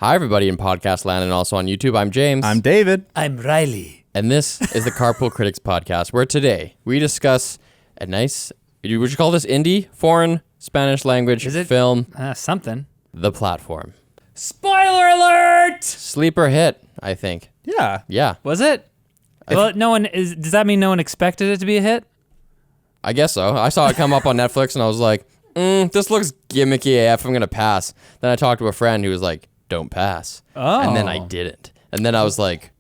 Hi, everybody in podcast land and also on YouTube. I'm James. I'm David. I'm Riley. And this is the Carpool Critics Podcast, where today we discuss a nice, would you call this indie, foreign, Spanish language film? Something. The Platform. Spoiler alert! Sleeper hit, I think. Yeah. Yeah, Was it? Well, does that mean no one expected it to be a hit? I guess so. I saw it come up on Netflix and I was like, this looks gimmicky AF, I'm going to pass. Then I talked to a friend who was like, don't pass. Oh. And then I didn't. And then I was like,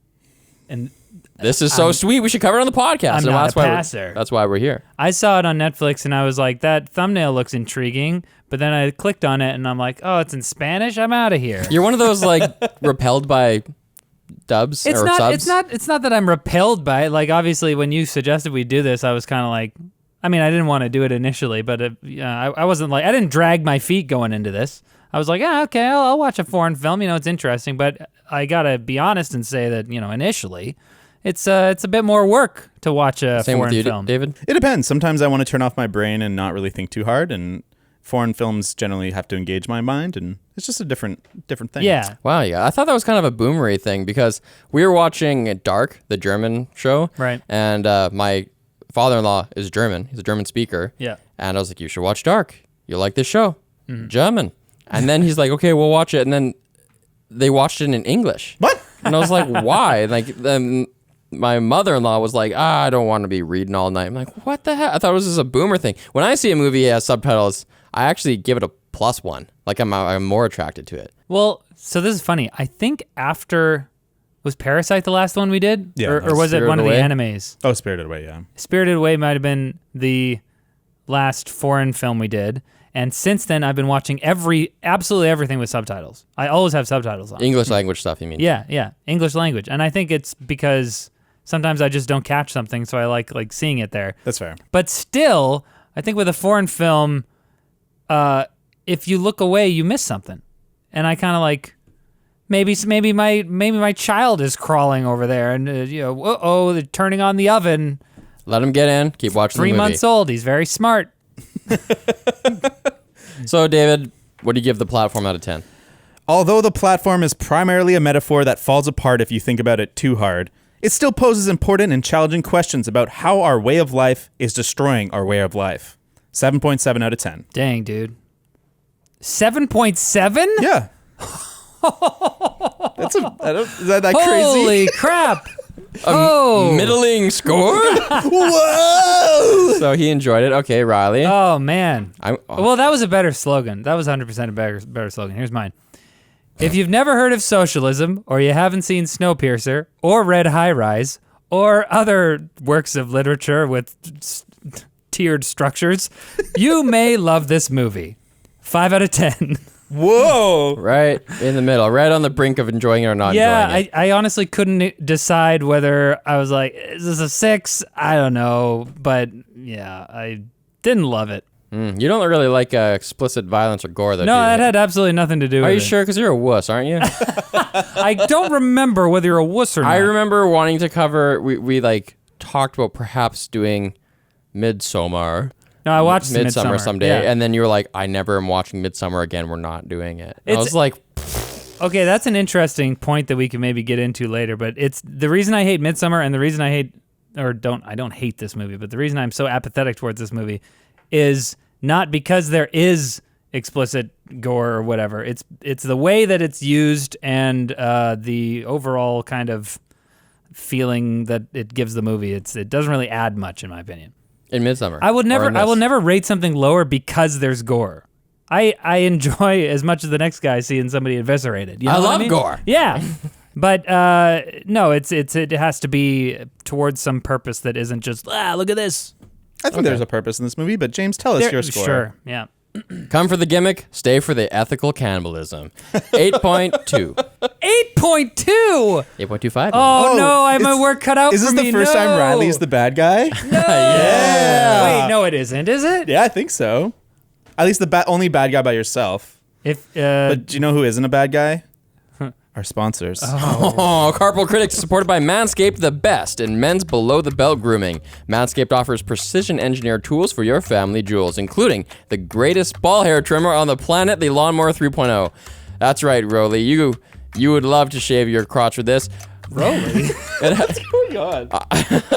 And this is so sweet. We should cover it on the podcast. I'm And not that's a why passer. That's why we're here. I saw it on Netflix and I was like, that thumbnail looks intriguing. But then I clicked on it and I'm like, oh, it's in Spanish? I'm out of here. You're one of those like repelled by dubs or subs. It's not that I'm repelled by it. Like, obviously, when you suggested we do this, I was kind of like, I mean, I didn't want to do it initially, but I wasn't like, I didn't drag my feet going into this. I was like, yeah, okay, I'll watch a foreign film. You know, it's interesting, but I gotta be honest and say that, you know, initially, it's a bit more work to watch a Same foreign with you, film. David? It depends. Sometimes I want to turn off my brain and not really think too hard, and foreign films generally have to engage my mind, and it's just a different thing. Yeah. Wow, yeah. I thought that was kind of a boomery thing because we were watching Dark, the German show. Right. And my father-in-law is German. He's a German speaker. Yeah. And I was like, you should watch Dark. You'll like this show. German. And then he's like, okay, we'll watch it. And then they watched it in English. What? And I was like, why? And like, then my mother-in-law was like, I don't want to be reading all night. I'm like, what the heck? I thought it was just a boomer thing. When I see a movie has subtitles, I actually give it a +1. Like I'm more attracted to it. Well, so this is funny. I think was Parasite the last one we did? Yeah, Or was it Spirited one of Away? the animes? Oh, Spirited Away, yeah. Spirited Away might have been the last foreign film we did. And since then, I've been watching absolutely everything with subtitles. I always have subtitles on. English language stuff, you mean? Yeah, English language. And I think it's because sometimes I just don't catch something, so I like seeing it there. That's fair. But still, I think with a foreign film, if you look away, you miss something. And I kind of like, maybe my child is crawling over there, and they're turning on the oven. Let him get in. Keep watching 3 the movie. months old. He's very smart. So, David, what do you give The Platform out of 10? Although The Platform is primarily a metaphor that falls apart if you think about it too hard, it still poses important and challenging questions about how our way of life is destroying our way of life. 7.7 out of 10. Dang, dude. 7.7? Yeah. Is that crazy? Holy crap. Oh. Middling score? Whoa! So he enjoyed it. Okay, Riley. Oh, man. Oh. Well, that was a better slogan. That was 100% a better slogan. Here's mine. If you've never heard of Socialism, or you haven't seen Snowpiercer, or read High Rise, or other works of literature with tiered structures, you may love this movie. 5 out of 10. Whoa! Right in the middle, right on the brink of enjoying it or not enjoying it. I honestly couldn't decide whether I was like, is this a 6? I don't know. But yeah, I didn't love it. You don't really like explicit violence or gore, though, No, do you? that had absolutely nothing to do with it. Are you sure? Because you're a wuss, aren't you? I don't remember whether you're a wuss or not. I remember wanting to cover, we like talked about perhaps doing Midsommar. No, I watched Midsummer Midsommar someday, yeah. and then you were like, I never am watching Midsummer again, we're not doing it. And I was like, Okay, that's an interesting point that we can maybe get into later, but it's the reason I hate Midsommar and the reason I don't hate this movie, but the reason I'm so apathetic towards this movie is not because there is explicit gore or whatever. It's the way that it's used and the overall kind of feeling that it gives the movie. It doesn't really add much, in my opinion. in Midsummer. I will never rate something lower because there's gore. I enjoy as much as the next guy seeing somebody eviscerated. You know I what love mean? gore. Yeah, but no, it has to be towards some purpose that isn't just look at this. I think there's a purpose in this movie, but James, tell us your score. Sure, yeah. Come for the gimmick, stay for the ethical cannibalism. 8.2. 8.2. 8.25. Oh no, I have my it's- work cut out Is for this me. the first time Riley's the bad guy? No. Yeah. Wait, no, it isn't. Is it? Yeah, I think so. At least the only bad guy by yourself. If But do you know who isn't a bad guy? Our sponsors. Oh, Carpool Critics is supported by Manscaped, the best in men's below-the-belt grooming. Manscaped offers precision-engineered tools for your family jewels, including the greatest ball hair trimmer on the planet, the Lawnmower 3.0. That's right, Rolly. You would love to shave your crotch with this. Rolly? What's going on?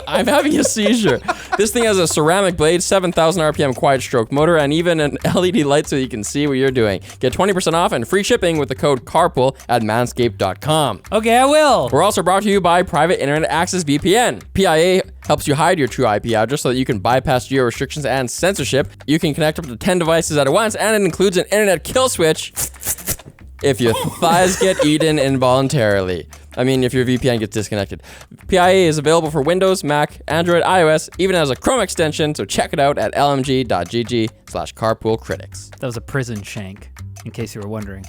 I'm having a seizure. This thing has a ceramic blade, 7,000 RPM quiet stroke motor, and even an LED light so you can see what you're doing. Get 20% off and free shipping with the code CARPOOL at manscaped.com. Okay, I will. We're also brought to you by Private Internet Access VPN. PIA helps you hide your true IP address so that you can bypass geo restrictions and censorship. You can connect up to 10 devices at once, and it includes an internet kill switch if your thighs get eaten involuntarily. I mean, if your VPN gets disconnected. PIA is available for Windows, Mac, Android, iOS, even has a Chrome extension, so check it out at lmg.gg/carpoolcritics. That was a prison shank, in case you were wondering.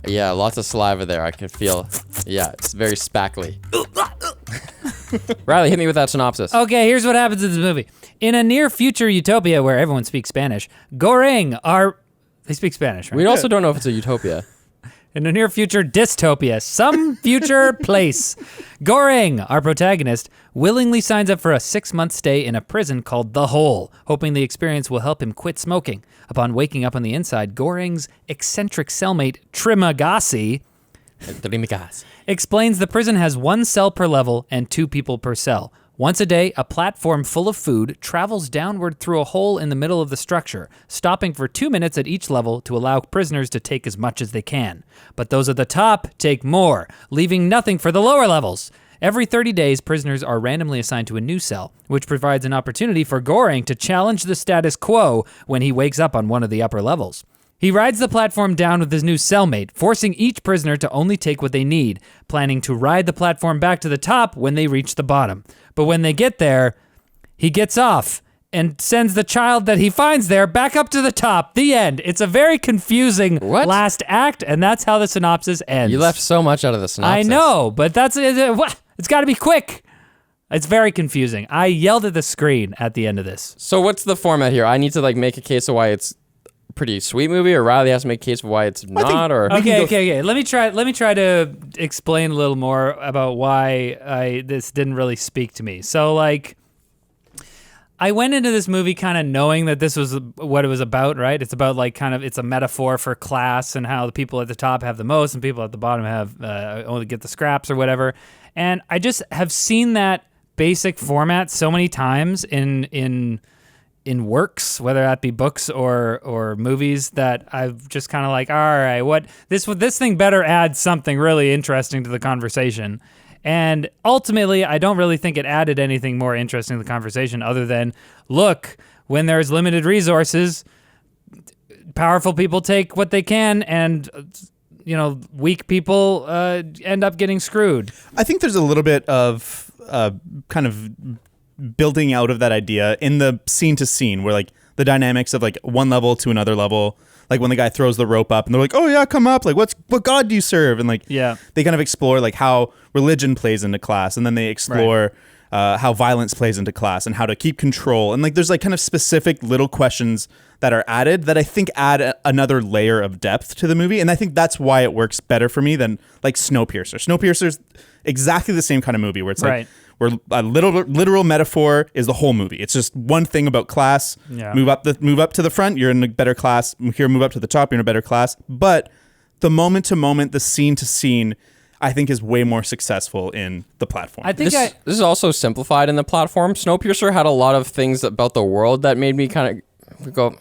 Yeah, lots of saliva there. I can feel. Yeah, it's very spackly. Riley, hit me with that synopsis. Okay, here's what happens in this movie. In a near future utopia where everyone speaks Spanish, Goreng are... They speak Spanish, right? We also don't know if it's a utopia. In a near future dystopia, some future place, Goreng, our protagonist, willingly signs up for a 6-month stay in a prison called The Hole, hoping the experience will help him quit smoking. Upon waking up on the inside, Goreng's eccentric cellmate, Trimagasi, explains the prison has 1 cell per level and 2 people per cell. Once a day, a platform full of food travels downward through a hole in the middle of the structure, stopping for 2 minutes at each level to allow prisoners to take as much as they can. But those at the top take more, leaving nothing for the lower levels. Every 30 days, prisoners are randomly assigned to a new cell, which provides an opportunity for Goreng to challenge the status quo when he wakes up on one of the upper levels. He rides the platform down with his new cellmate, forcing each prisoner to only take what they need, planning to ride the platform back to the top when they reach the bottom. But when they get there, he gets off and sends the child that he finds there back up to the top. The end. It's a very confusing last act, and that's how the synopsis ends. You left so much out of the synopsis. I know, but that's it's got to be quick. It's very confusing. I yelled at the screen at the end of this. So what's the format here? I need to make a case of why it's a pretty sweet movie, or Riley has to make a case of why it's not, or... Okay. Let me try to explain a little more about why this didn't really speak to me. So, I went into this movie kind of knowing that this was what it was about, right? It's about it's a metaphor for class and how the people at the top have the most and people at the bottom have only get the scraps or whatever. And I just have seen that basic format so many times in works, whether that be books or movies, that I've just kind of all right, what this thing better add something really interesting to the conversation. And ultimately, I don't really think it added anything more interesting to the conversation other than, look, when there's limited resources, powerful people take what they can, and weak people end up getting screwed. I think there's a little bit of kind of building out of that idea in the scene to scene, where the dynamics of one level to another level. When the guy throws the rope up and they're like, oh yeah, come up. What God do you serve? And they kind of explore how religion plays into class. And then they explore how violence plays into class and how to keep control. And there's kind of specific little questions that are added that I think add another layer of depth to the movie. And I think that's why it works better for me than Snowpiercer. Snowpiercer's exactly the same kind of movie where it's where a literal metaphor is the whole movie. It's just one thing about class. Yeah. Move up to the front, you're in a better class. Here, move up to the top, you're in a better class. But the moment to moment, the scene to scene, I think is way more successcul in the platform. I think this is also simplified in the platform. Snowpiercer had a lot of things about the world that made me kind of go,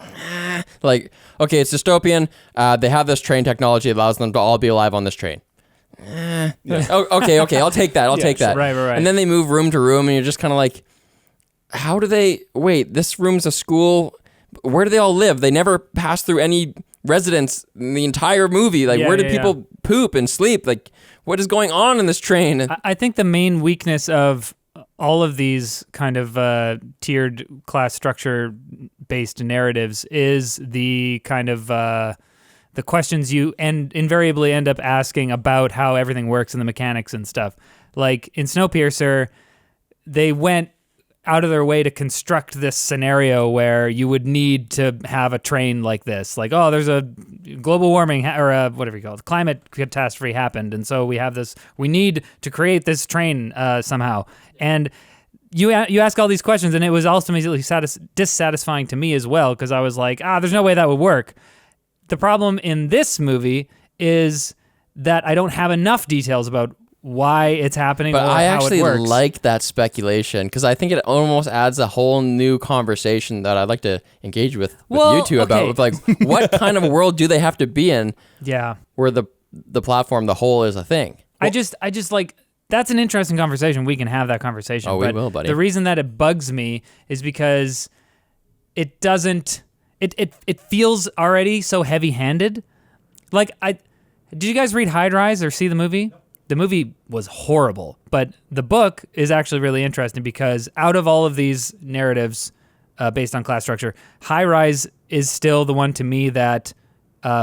okay, it's dystopian. They have this train technology that allows them to all be alive on this train. Yeah. Okay, I'll take that. I'll take that. Right. And then they move room to room, and you're just kind of how do they... Wait, this room's a school. Where do they all live? They never pass through any residence in the entire movie. Where do people poop and sleep? What is going on in this train? I think the main weakness of all of these kind of tiered class structure-based narratives is the kind of... the questions you invariably end up asking about how everything works and the mechanics and stuff. In Snowpiercer, they went out of their way to construct this scenario where you would need to have a train like this. There's a global warming or a, whatever you call it, climate catastrophe happened, and so we need to create this train somehow. And you ask all these questions, and it was ultimately dissatisfying to me as well, because I was there's no way that would work. The problem in this movie is that I don't have enough details about why it's happening But or I how actually it works. like that speculation because I think it almost adds a whole new conversation that I'd like to engage with Well, you two about. okay. With like, what kind of world do they have to be in Yeah. where the platform, the whole, is a thing? I just like, that's an interesting conversation. We can have that conversation. Oh, we but will, buddy. The reason that it bugs me is because it doesn't, it feels already so heavy-handed. Like, did you guys read High Rise or see the movie? The movie was horrible, but the book is actually really interesting because out of all of these narratives based on class structure, High Rise is still the one to me that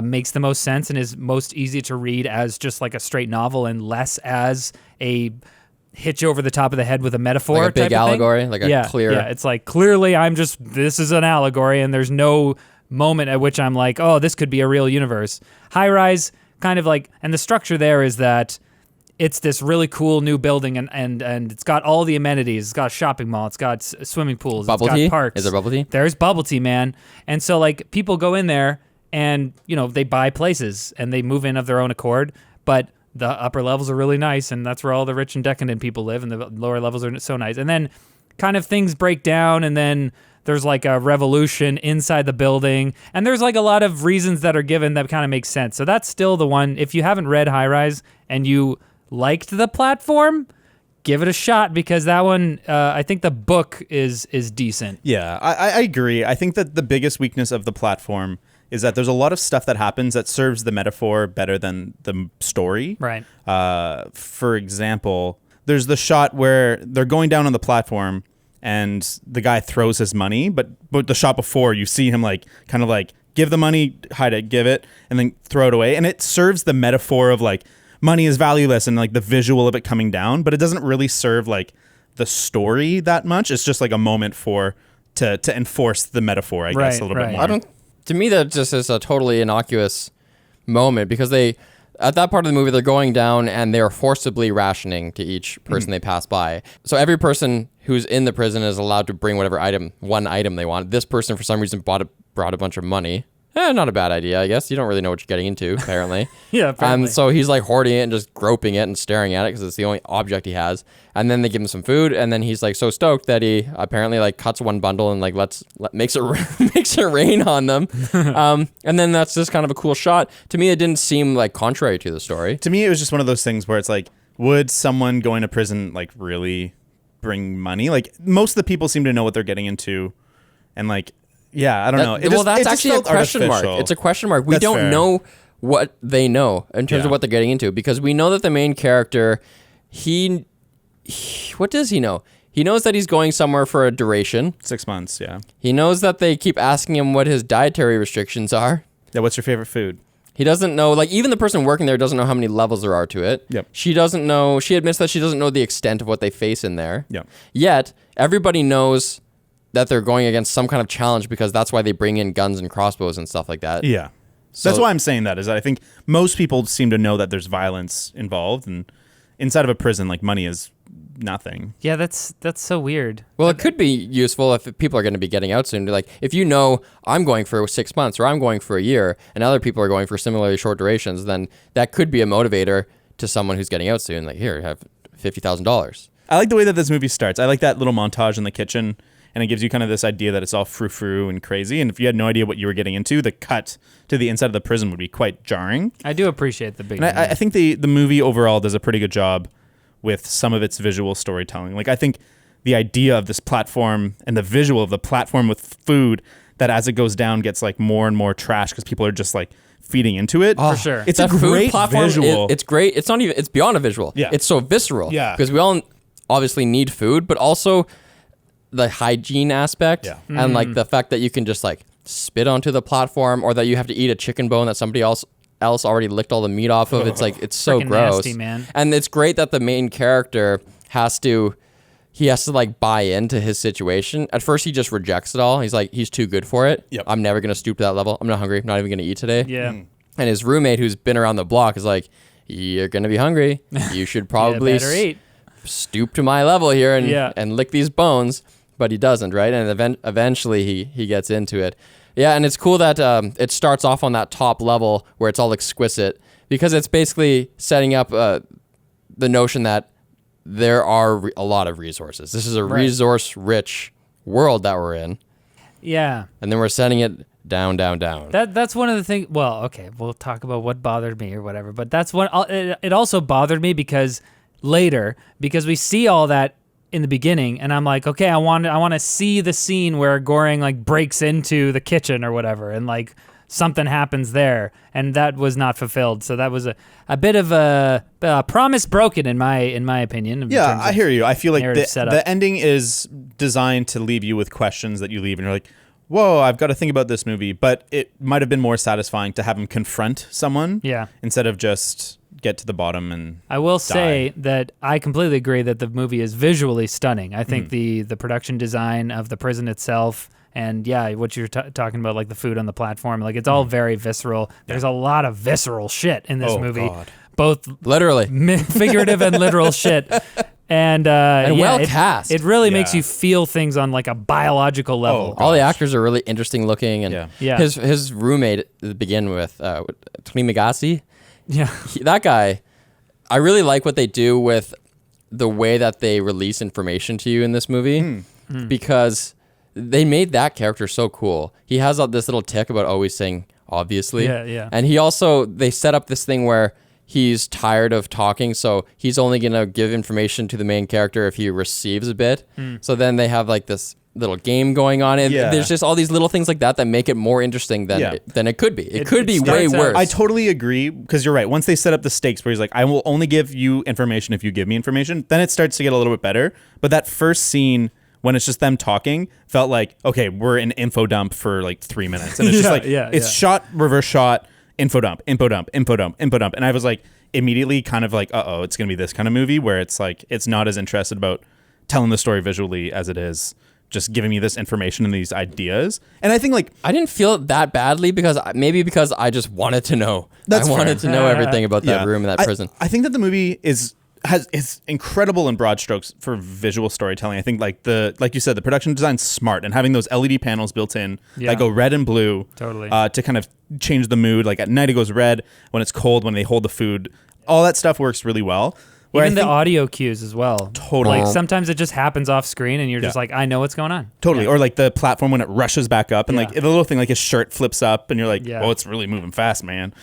makes the most sense and is most easy to read as just like a straight novel and less as a hit you over the top of the head with a metaphor. Like a big type of thing. allegory, like a clear. Yeah, it's like clearly this is an allegory and there's no moment at which I'm like, oh, this could be a real universe. High Rise kind of like, and the structure there is that it's this really cool new building and it's got all the amenities. It's got a shopping mall. It's got swimming pools. Bubble it's got tea? parks. Is there bubble tea? There's bubble tea, man. And so like people go in there and, you know, they buy places and they move in of their own accord, but the upper levels are really nice and that's where all the rich and decadent people live and the lower levels are so nice. And then kind of things break down and then there's like a revolution inside the building and there's like a lot of reasons that are given that kind of make sense. So that's still the one. If you haven't read High Rise and you liked the platform, give it a shot because that one, I think the book is decent. Yeah, I agree. I think that the biggest weakness of the platform is that there's a lot of stuff that happens that serves the metaphor better than the story. Right. For example, there's the shot where they're going down on the platform and the guy throws his money, but the shot before you see him like kind of like give the money, hide it, give it, and then throw it away. And it serves the metaphor of like money is valueless and like the visual of it coming down, but it doesn't really serve like the story that much. It's just like a moment to enforce the metaphor, I guess, a little bit more. To me, that just is a totally innocuous moment because at that part of the movie, they're going down and they're forcibly rationing to each person they pass by. So every person who's in the prison is allowed to bring whatever one item they want. This person, for some reason, brought a bunch of money. Not a bad idea, I guess. You don't really know what you're getting into, apparently. Yeah, apparently. So he's like hoarding it and just groping it and staring at it because it's the only object he has. And then they give him some food, and then he's like so stoked that he apparently like cuts one bundle and like makes it rain on them. And then that's just kind of a cool shot. To me, it didn't seem like contrary to the story. To me, it was just one of those things where it's like, would someone going to prison like really bring money? Like most of the people seem to know what they're getting into, and like. Yeah, I don't know. That's actually a question mark. It's a question mark. We don't know what they know in terms of what they're getting into because we know that the main character, he what does he know? He knows that he's going somewhere for a duration. 6 months, yeah. He knows that they keep asking him what his dietary restrictions are. Yeah, what's your favorite food? He doesn't know, like even the person working there doesn't know how many levels there are to it. Yep. She doesn't know, she admits that she doesn't know the extent of what they face in there. Yep. Yet, everybody knows that they're going against some kind of challenge because that's why they bring in guns and crossbows and stuff like that. Yeah. So, that's why I'm saying that, is that I think most people seem to know that there's violence involved, and inside of a prison, like money is nothing. Yeah, that's so weird. Well, it could be useful if people are going to be getting out soon. Like, if you know I'm going for 6 months or I'm going for a year and other people are going for similarly short durations, then that could be a motivator to someone who's getting out soon. Like, here, have $50,000. I like the way that this movie starts. I like that little montage in the kitchen, and it gives you kind of this idea that it's all frou-frou and crazy. And if you had no idea what you were getting into, the cut to the inside of the prison would be quite jarring. I do appreciate the big. And I think the movie overall does a pretty good job with some of its visual storytelling. Like, I think the idea of this platform and the visual of the platform with food that as it goes down gets like more and more trash because people are just like feeding into it. For sure. It's a great visual. It's great. It's not even, it's beyond a visual. Yeah. It's so visceral. Yeah. Because we all obviously need food, but also the hygiene aspect and like the fact that you can just like spit onto the platform or that you have to eat a chicken bone that somebody else already licked all the meat off of. It's like, it's so Freaking gross. nasty, man. And it's great that the main character has to like buy into his situation. At first he just rejects it all. He's like, he's too good for it. Yep. I'm never going to stoop to that level. I'm not hungry. I'm not even going to eat today. Yeah. And his roommate who's been around the block is like, you're going to be hungry. You should probably better eat. Stoop to my level here and lick these bones. But he doesn't, right? And eventually he gets into it. Yeah, and it's cool that it starts off on that top level where it's all exquisite because it's basically setting up the notion that there are a lot of resources. This is a resource-rich world that we're in. Yeah. And then we're setting it down. That's one of the things. Well, okay, we'll talk about what bothered me or whatever. But that's what it also bothered me because we see all that in the beginning, and I'm like, okay, I want to see the scene where Goring like breaks into the kitchen or whatever, and like something happens there, and that was not fulfilled. So that was a bit of a promise broken in my opinion. Yeah, I hear you. I feel like the ending is designed to leave you with questions that you leave, and you're like, whoa, I've got to think about this movie. But it might have been more satisfying to have him confront someone instead of just get to the bottom and I will die. say that I completely agree that the movie is visually stunning. I think the production design of the prison itself and what you're talking about, like the food on the platform, like it's all very visceral. There's a lot of visceral shit in this movie. God. Both literally figurative and literal shit. And well cast. It really makes you feel things on like a biological level. All the actors are really interesting looking, and Yeah. his roommate to begin with, Trimigasi. Yeah. That guy, I really like what they do with the way that they release information to you in this movie because they made that character so cool. He has this little tick about always saying obviously. Yeah. And they set up this thing where he's tired of talking, so he's only going to give information to the main character if he receives a bit. So then they have like this little game going on, and there's just all these little things like that make it more interesting than it could be. It could be way worse. I totally agree, because you're right. Once they set up the stakes where he's like, I will only give you information if you give me information, then it starts to get a little bit better. But that first scene, when it's just them talking, felt like, okay, we're in info dump for like 3 minutes. And it's just it's shot, reverse shot, info dump. And I was like, immediately kind of like, it's going to be this kind of movie where it's like, it's not as interested about telling the story visually as it is just giving me this information and these ideas. And I think like I didn't feel it that badly because I just wanted to know. I wanted to know everything about that room and that prison. I think that the movie is incredible in broad strokes for visual storytelling. I think like you said, the production design's smart, and having those LED panels built in that go red and blue to kind of change the mood. Like at night it goes red, when it's cold, when they hold the food, all that stuff works really well. Even the audio cues as well. Totally. Like sometimes it just happens off screen and you're just like, I know what's going on. Totally. Or like the platform when it rushes back up and like the little thing, like his shirt flips up and you're like, oh, it's really moving fast, man.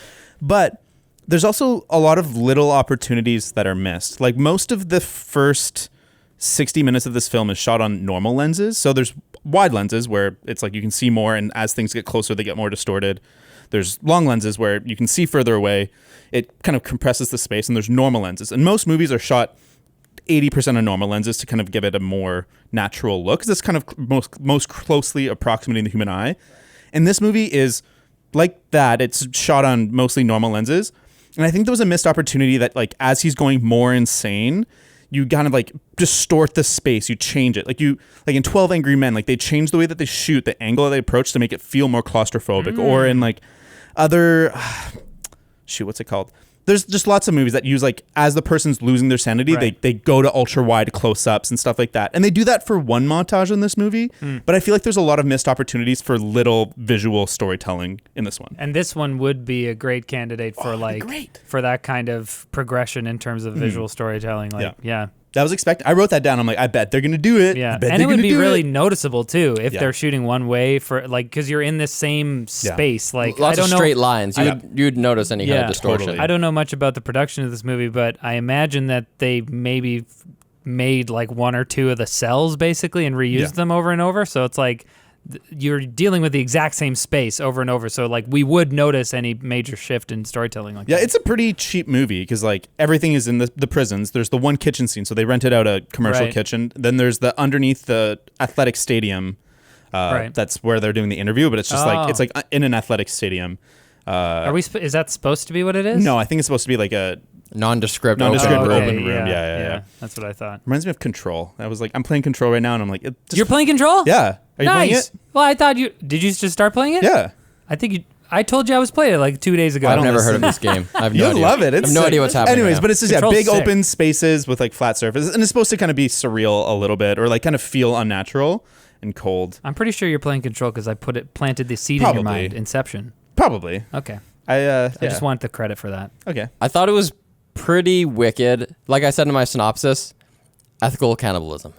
But there's also a lot of little opportunities that are missed. Like most of the first 60 minutes of this film is shot on normal lenses. So there's wide lenses where it's like you can see more, and as things get closer, they get more distorted. There's long lenses where you can see further away. It kind of compresses the space, and there's normal lenses. And most movies are shot 80% of normal lenses to kind of give it a more natural look, because it's kind of most closely approximating the human eye. And this movie is like that. It's shot on mostly normal lenses. And I think there was a missed opportunity that, like, as he's going more insane, you kind of like distort the space. You change it. Like in 12 Angry Men, like they change the way that they shoot, the angle that they approach to make it feel more claustrophobic. Or in like other, what's it called? There's just lots of movies that use, like, as the person's losing their sanity, they go to ultra wide close-ups and stuff like that. And they do that for one montage in this movie. But I feel like there's a lot of missed opportunities for little visual storytelling in this one. And this one would be a great candidate for for that kind of progression in terms of visual storytelling. Like, That was expected. I wrote that down. I'm like, I bet they're going to do it. Yeah. And it would be really noticeable too if they're shooting one way for, like, because you're in the same space. Like, lots of straight lines. You'd notice any kind of distortion. Totally. I don't know much about the production of this movie, but I imagine that they maybe made like one or two of the cells basically and reused them over and over. So it's like you're dealing with the exact same space over and over. So like we would notice any major shift in storytelling like that. It's a pretty cheap movie because like everything is in the prisons. There's the one kitchen scene. So they rented out a commercial kitchen. Then there's the underneath the athletic stadium. That's where they're doing the interview, but it's just like, it's like in an athletic stadium. Is that supposed to be what it is? No, I think it's supposed to be like a nondescript open room. room. Yeah. That's what I thought. Reminds me of Control. I was like, I'm playing Control right now, and I'm like, you're playing Control? Yeah. Are you playing it? Well, I thought did you just start playing it? Yeah. I think I told you I was playing it like 2 days ago. I've never heard of this game. I have no idea. You'll love it. I have no idea what's happening. Anyways, now. but it's just Control's big sick. open spaces with like flat surfaces, and it's supposed to kind of be surreal a little bit, or like kind of feel unnatural and cold. I'm pretty sure you're playing Control because I planted the seed in your mind. Inception. Probably. Okay. I just want the credit for that. Okay. I thought it was pretty wicked. Like I said in my synopsis, ethical cannibalism.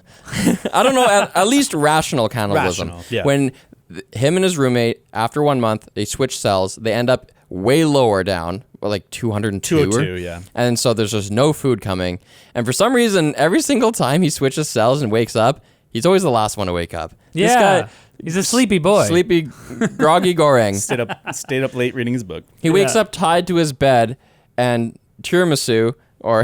I don't know, at least rational cannibalism. Rational, yeah. When him and his roommate, after 1 month, they switch cells, they end up way lower down, like 202. 202, yeah. And so there's just no food coming. And for some reason, every single time he switches cells and wakes up, he's always the last one to wake up. Yeah. This guy, he's a sleepy boy. Sleepy, groggy Goreng. Stayed up late reading his book. He wakes up tied to his bed, and tiramisu, or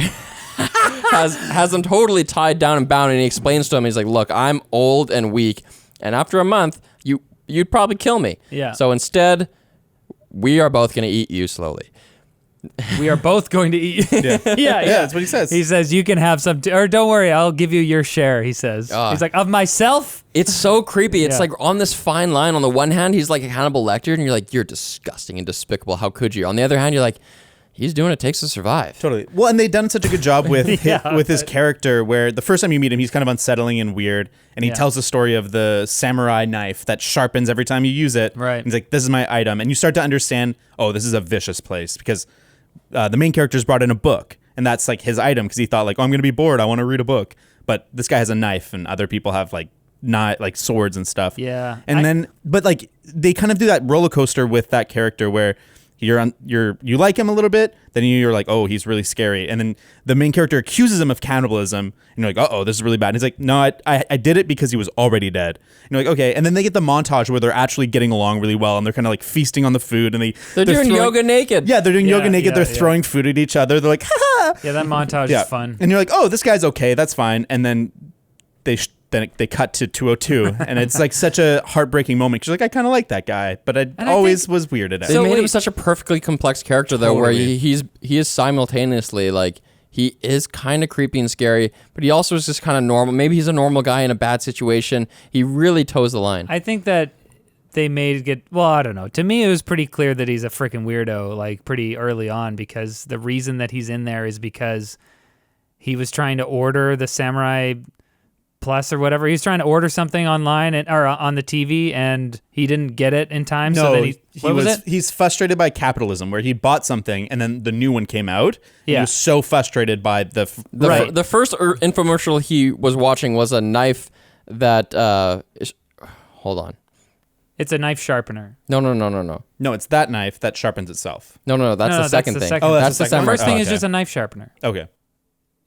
has him totally tied down and bound, and he explains to him, he's like, look, I'm old and weak, and after a month, you'd probably kill me. Yeah. So instead, we are both going to eat you slowly. We are both going to eat. Yeah. yeah, That's what he says. He says, you can have some, or don't worry, I'll give you your share, he says. He's like, of myself? It's so creepy. It's Yeah. like on this fine line. On the one hand, he's like a Hannibal Lecter, and you're like, you're disgusting and despicable. How could you? On the other hand, you're like, he's doing what it takes to survive. Totally. Well, and they've done such a good job with Yeah. with his character, where the first time you meet him, he's kind of unsettling and weird, and he tells the story of the samurai knife that sharpens every time you use it. Right. He's like, "This is my item," and you start to understand, oh, this is a vicious place, because the main character's brought in a book, and that's like his item, because he thought like, oh, I'm going to be bored, I want to read a book, but this guy has a knife, and other people have like not like swords and stuff. Yeah. And but like they kind of do that roller coaster with that character where you like him a little bit, then you're like, oh, he's really scary, and then the main character accuses him of cannibalism, and you're like, oh, this is really bad. And he's like, no, I did it because he was already dead. And you're like, okay, and then they get the montage where they're actually getting along really well, and they're kind of like feasting on the food, and They're doing yoga naked. Yeah, they're doing yoga naked. yeah, They're throwing food at each other. They're like, ha! Yeah, that montage is fun. And you're like, oh, this guy's okay, that's fine. And then then they cut to 202, and it's like such a heartbreaking moment, because you're like, I kind of like that guy, but I always was weirded out. They made him such a perfectly complex character, though, where Totally. he is simultaneously like, he is kind of creepy and scary, but he also is just kind of normal. Maybe he's a normal guy in a bad situation. He really toes the line. I think that they made it, well, I don't know. To me, it was pretty clear that he's a freaking weirdo, like pretty early on, because the reason that he's in there is because he was trying to order the Samurai Plus or whatever. He's trying to order something online or on the TV, and he didn't get it in time. No, So then he's frustrated by capitalism, where he bought something and then the new one came out. Yeah. He was so frustrated by the first infomercial he was watching was a knife that hold on. It's a knife sharpener. No. No, it's that knife that sharpens itself. No, that's No, the that's second the thing. second Oh, that's the the second second one. First thing Oh, is okay. just a knife sharpener. Okay.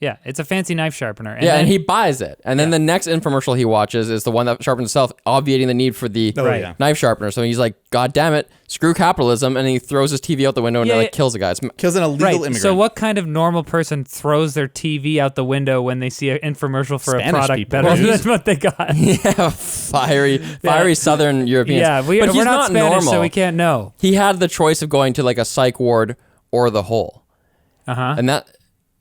Yeah, it's a fancy knife sharpener. And and he buys it. And then the next infomercial he watches is the one that sharpens itself, obviating the need for the Right. yeah. knife sharpener. So he's like, God damn it, screw capitalism, and he throws his TV out the window and Yeah, like kills a guy. Kills an illegal immigrant. So what kind of normal person throws their TV out the window when they see an infomercial for Spanish a product people. better Well, than what they got? Yeah, fiery Southern Europeans. Yeah, but we're he's not Spanish, normal. so we can't know. He had the choice of going to like a psych ward or the hole. Uh-huh. And that,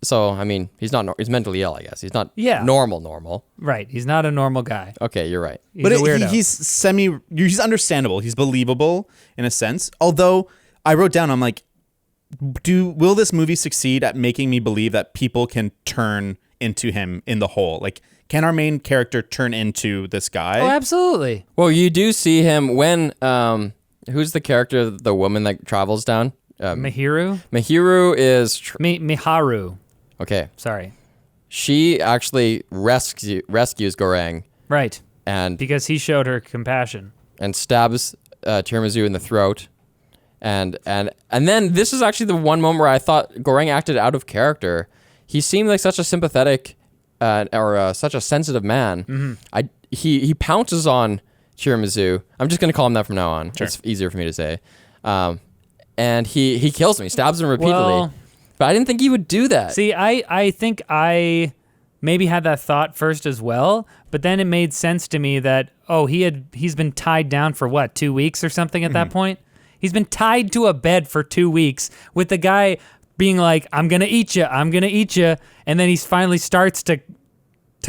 so, I mean, he's not, he's mentally ill, I guess. He's not Yeah. normal. Right. He's not a normal guy. Okay, you're right. He's But a weirdo. he's understandable. He's believable in a sense. Although I wrote down, I'm like, will this movie succeed at making me believe that people can turn into him in the whole? Like, can our main character turn into this guy? Oh, absolutely. Well, you do see him when, who's the character, the woman that travels down? Mihiru? Mihiru is, Miharu. okay, Sorry. she actually rescues Goreng Right. and Because he showed her compassion. stabs Tiramisu in the throat. And then this is actually the one moment where I thought Goreng acted out of character. He seemed like such a sympathetic or such a sensitive man. Mm-hmm. He pounces on Tiramisu. I'm just going to call him that from now on. Sure. It's easier for me to say. And he kills him. He stabs him repeatedly. Well, but I didn't think he would do that. see, I think I maybe had that thought first as well, but then it made sense to me that, he's been tied down for what, 2 weeks or something at that point? He's been tied to a bed for 2 weeks with the guy being like, I'm going to eat you. And then he finally starts to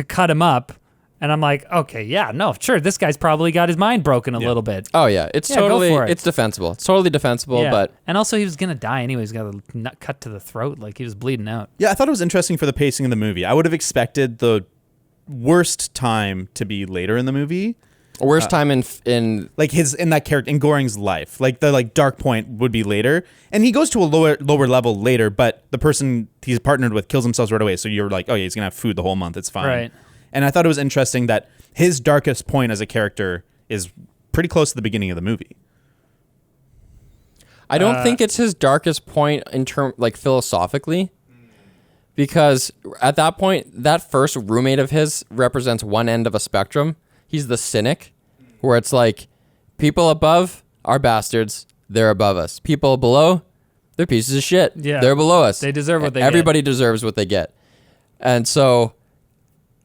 cut him up. And I'm like, okay, yeah, no, sure. This guy's probably got his mind broken a little bit. Oh, yeah. It's Yeah, go totally, for it. it's defensible. It's totally defensible, Yeah. but And also he was going to die anyway. He's got a nut cut to the throat. Like he was bleeding out. Yeah, I thought it was interesting for the pacing of the movie. I would have expected the worst time to be later in the movie. Worst time in like his in that character in Goring's life. Like the dark point would be later, and he goes to a lower level later. But the person he's partnered with kills himself right away. So you're like, oh yeah, he's gonna have food the whole month. It's fine. Right. And I thought it was interesting that his darkest point as a character is pretty close to the beginning of the movie. I don't think it's his darkest point in philosophically, because at that point, that first roommate of his represents one end of a spectrum. He's the cynic, where it's like, people above are bastards, they're above us. People below, they're pieces of shit, they're below us. They deserve what they Everybody get. deserves what they get. And so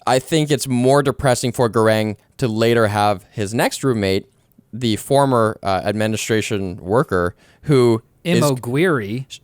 I think it's more depressing for Goreng to later have his next roommate, the former administration worker, who Imoguiri.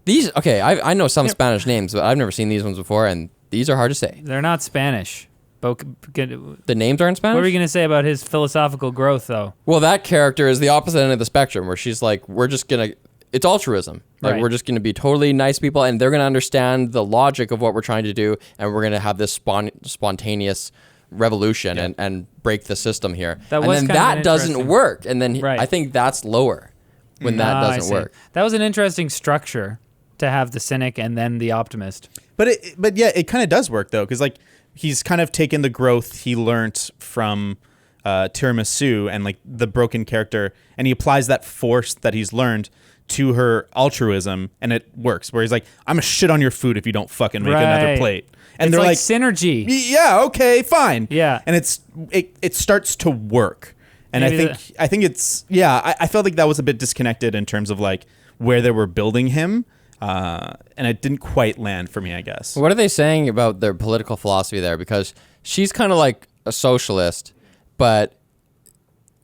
I know some Spanish names, but I've never seen these ones before, and these are hard to say. They're not Spanish. The names aren't Spanish? What were you going to say about his philosophical growth, though? Well, that character is the opposite end of the spectrum, where she's like, it's altruism. Like, Right. we're just going to be totally nice people, and they're going to understand the logic of what we're trying to do, and we're going to have this spontaneous revolution and break the system here. And then that doesn't work, and then Right. I think that's lower when that doesn't work. That was an interesting structure to have the cynic and then the optimist. But it kind of does work though, because like he's kind of taken the growth he learned from Tiramisu and like the broken character, and he applies that force that he's learned to her altruism, and it works. Where he's like, "I'm gonna shit on your food if you don't fucking make another Right. plate," and It's they're like, synergy. "Yeah, okay, fine." Yeah. and it starts to work, and Maybe I think it's I felt like that was a bit disconnected in terms of like where they were building him. And it didn't quite land for me, I guess. What are they saying about their political philosophy there? Because she's kind of like a socialist, but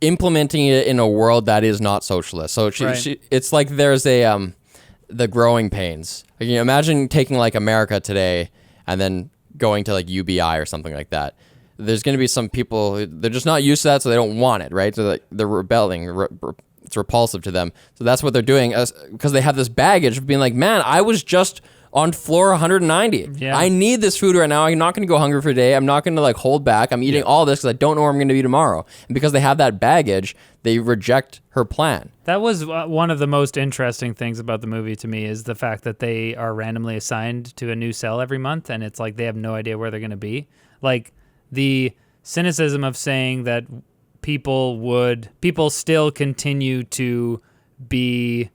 implementing it in a world that is not socialist. So it's like there's the growing pains. Like, you know, imagine taking like America today and then going to like UBI or something like that. There's going to be some people, they're just not used to that, so they don't want it, right? So they're rebelling. It's repulsive to them. So that's what they're doing, because they have this baggage of being like, man, I was just on floor 190. Yeah. I need this food right now. I'm not going to go hungry for a day. I'm not going to like hold back. I'm eating all this because I don't know where I'm going to be tomorrow. And because they have that baggage, they reject her plan. That was one of the most interesting things about the movie to me, is the fact that they are randomly assigned to a new cell every month, and it's like they have no idea where they're going to be. Like the cynicism of saying that people still continue to be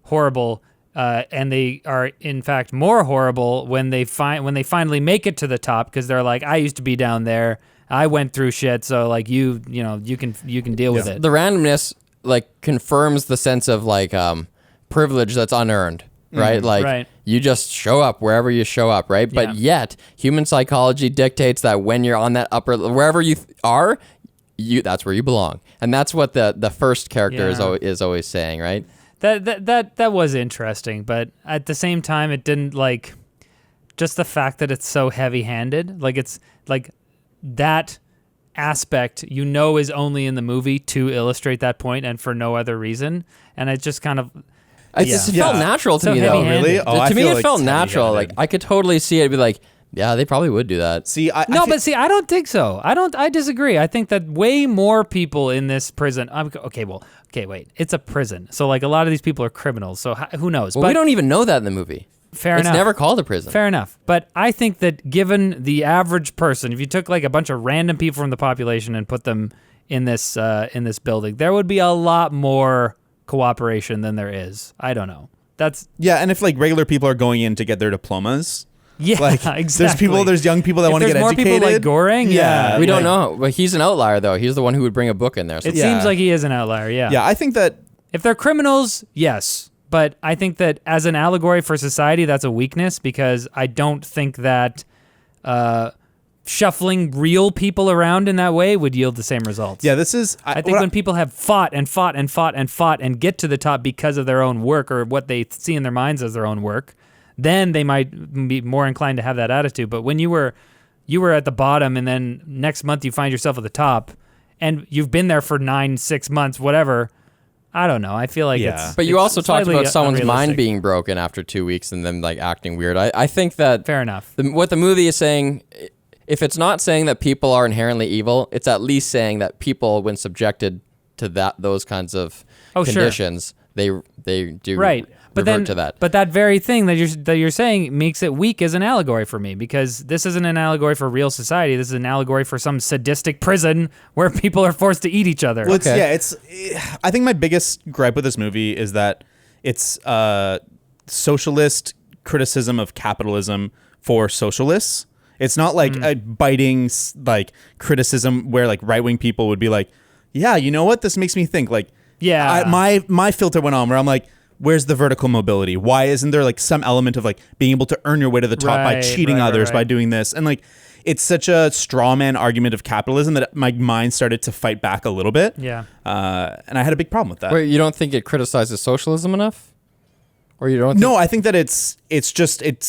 horrible, and they are in fact more horrible when they finally make it to the top, because they're like, I used to be down there, I went through shit, so like you can deal with it. The randomness like confirms the sense of like privilege that's unearned, right? Like you just show up wherever you show up, right? But yet human psychology dictates that when you're on that wherever you are, that's where you belong. And that's what the first character is always saying, right? That was interesting, but at the same time, it didn't, like, just the fact that it's so heavy-handed, like it's like that aspect is only in the movie to illustrate that point and for no other reason, and it just kind of it felt natural to me though. Really? To me it felt natural. Like I could totally see it, be like, yeah, they probably would do that. See, I don't think so. I disagree. I think that way more people in this prison. Wait, it's a prison, so like a lot of these people are criminals. So who knows? Well, but we don't even know that in the movie. Fair enough. It's never called a prison. Fair enough. But I think that given the average person, if you took like a bunch of random people from the population and put them in this building, there would be a lot more cooperation than there is. I don't know. And if like regular people are going in to get their diplomas. Yeah, like, exactly. There's young people that want to get educated. There's more people like Goreng. Yeah, we don't know, but he's an outlier though. He's the one who would bring a book in there. So it seems like he is an outlier. Yeah. Yeah, I think that if they're criminals, yes, but I think that as an allegory for society, that's a weakness, because I don't think that shuffling real people around in that way would yield the same results. Yeah, I think when people have fought and get to the top because of their own work, or what they see in their minds as their own work, then they might be more inclined to have that attitude. But when you were at the bottom, and then next month you find yourself at the top, and you've been there for 9-6 months, whatever, I don't know. I feel like it's... But you also talked about someone's mind unrealistic. being broken after 2 weeks and them like acting weird. I think that... Fair enough. What the movie is saying, if it's not saying that people are inherently evil, it's at least saying that people, when subjected to those kinds of conditions, they do right. But revert to that. But that very thing that you're saying makes it weak as an allegory for me, because this isn't an allegory for real society. This is an allegory for some sadistic prison where people are forced to eat each other. Well, I think my biggest gripe with this movie is that it's socialist criticism of capitalism for socialists. It's not like a biting like criticism where like right-wing people would be like, yeah, you know what? This makes me think. Like, my filter went on where I'm like, where's the vertical mobility? Why isn't there like some element of like being able to earn your way to the top by cheating others, by doing this? And like, it's such a straw man argument of capitalism that my mind started to fight back a little bit. Yeah. And I had a big problem with that. Wait, you don't think it criticizes socialism enough? Or you don't? No, I think that it's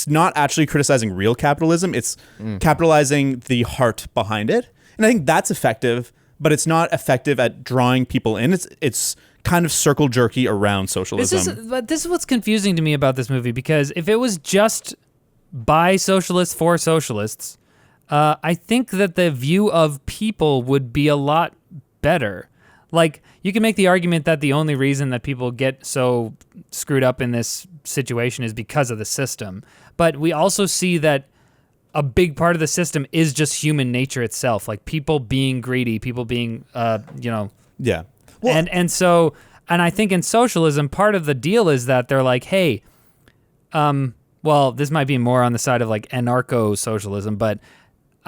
not actually criticizing real capitalism. It's capitalizing the heart behind it. And I think that's effective, but it's not effective at drawing people in. It's kind of circle jerky around socialism. This is what's confusing to me about this movie, because if it was just by socialists for socialists, I think that the view of people would be a lot better. Like, you can make the argument that the only reason that people get so screwed up in this situation is because of the system. But we also see that a big part of the system is just human nature itself, like people being greedy, people being, Yeah. Well, and I think in socialism, part of the deal is that they're like, hey, this might be more on the side of like anarcho-socialism, but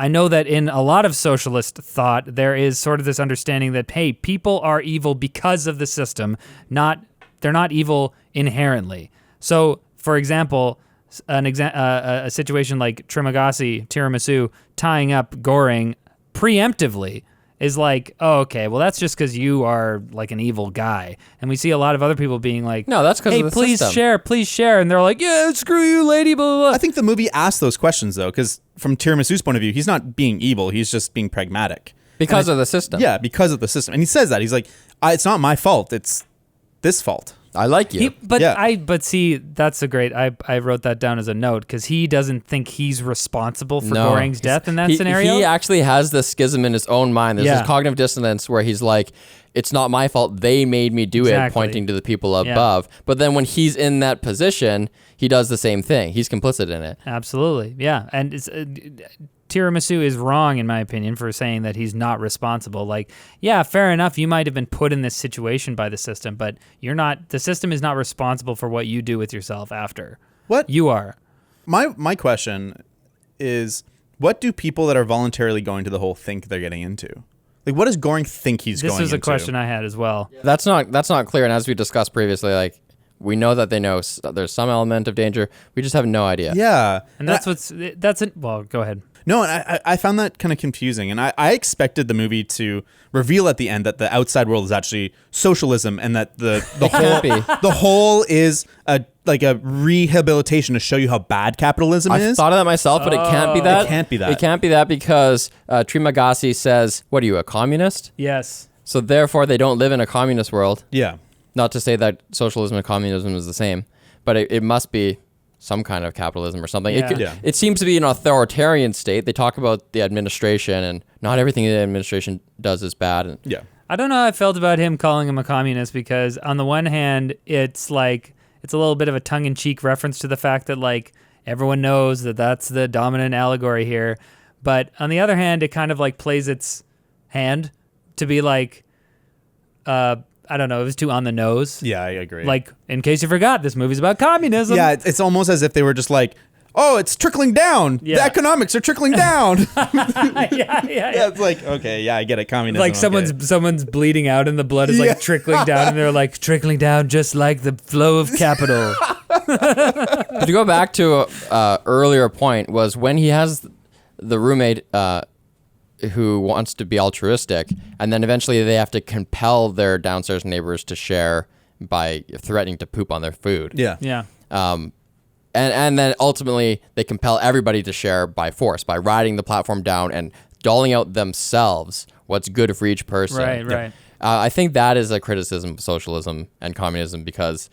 I know that in a lot of socialist thought, there is sort of this understanding that, hey, people are evil because of the system, they're not evil inherently. So, for example, a situation like Tiramisu tying up Goring preemptively is like, oh, okay, well, that's just because you are like an evil guy. And we see a lot of other people being like, no, that's because hey, of the please system. please share. And they're like, yeah, screw you, lady, blah, blah, blah. I think the movie asks those questions, though, because from Tiramisu's point of view, he's not being evil. He's just being pragmatic. Because of the system. Yeah, because of the system. And he says that. He's like, it's not my fault. It's this fault. I like you. But see, that's a great. I wrote that down as a note because he doesn't think he's responsible for Goring's death in that scenario. He actually has the schism in his own mind. There's this cognitive dissonance where he's like, "It's not my fault. They made me do it," pointing to the people above. But then when he's in that position, he does the same thing. He's complicit in it. Absolutely, yeah. And it's, Tiramisu is wrong, in my opinion, for saying that he's not responsible. Like, yeah, fair enough. You might have been put in this situation by the system, but you're not. The system is not responsible for what you do with yourself after. What you are. My question is, what do people that are voluntarily going to the hole think they're getting into? Like, what does Goring think he's going into? This was a question I had as well. That's not clear. And as we discussed previously, like, we know that they know there's some element of danger. We just have no idea. Yeah, and well, go ahead. No, and I found that kind of confusing, and I expected the movie to reveal at the end that the outside world is actually socialism, and that the whole is a rehabilitation to show you how bad capitalism is. I thought of that myself, but it can't be that. It can't be that. It can't be that because Trimagasi says, "What are you, a communist?" Yes. So therefore, they don't live in a communist world. Yeah. Not to say that socialism and communism is the same, but it must be some kind of capitalism or something. Yeah. It seems to be an authoritarian state. They talk about the administration, and not everything the administration does is bad. And yeah. I don't know how I felt about him calling him a communist, because on the one hand, it's like, it's a little bit of a tongue-in-cheek reference to the fact that like everyone knows that that's the dominant allegory here. But on the other hand, it kind of like plays its hand to be like, I don't know, it was too on the nose. Yeah, I agree. Like, in case you forgot, this movie's about communism. Yeah, it's almost as if they were just like, oh, it's trickling down. Yeah. The economics are trickling down. yeah. It's like, okay, yeah, I get it. Communism. Like someone's bleeding out and the blood is like trickling down, and they're like, trickling down just like the flow of capital. But to go back to a earlier point, was when he has the roommate who wants to be altruistic, and then eventually they have to compel their downstairs neighbors to share by threatening to poop on their food. Yeah. And then ultimately they compel everybody to share by force, by riding the platform down and doling out themselves what's good for each person. Right. I think that is a criticism of socialism and communism, because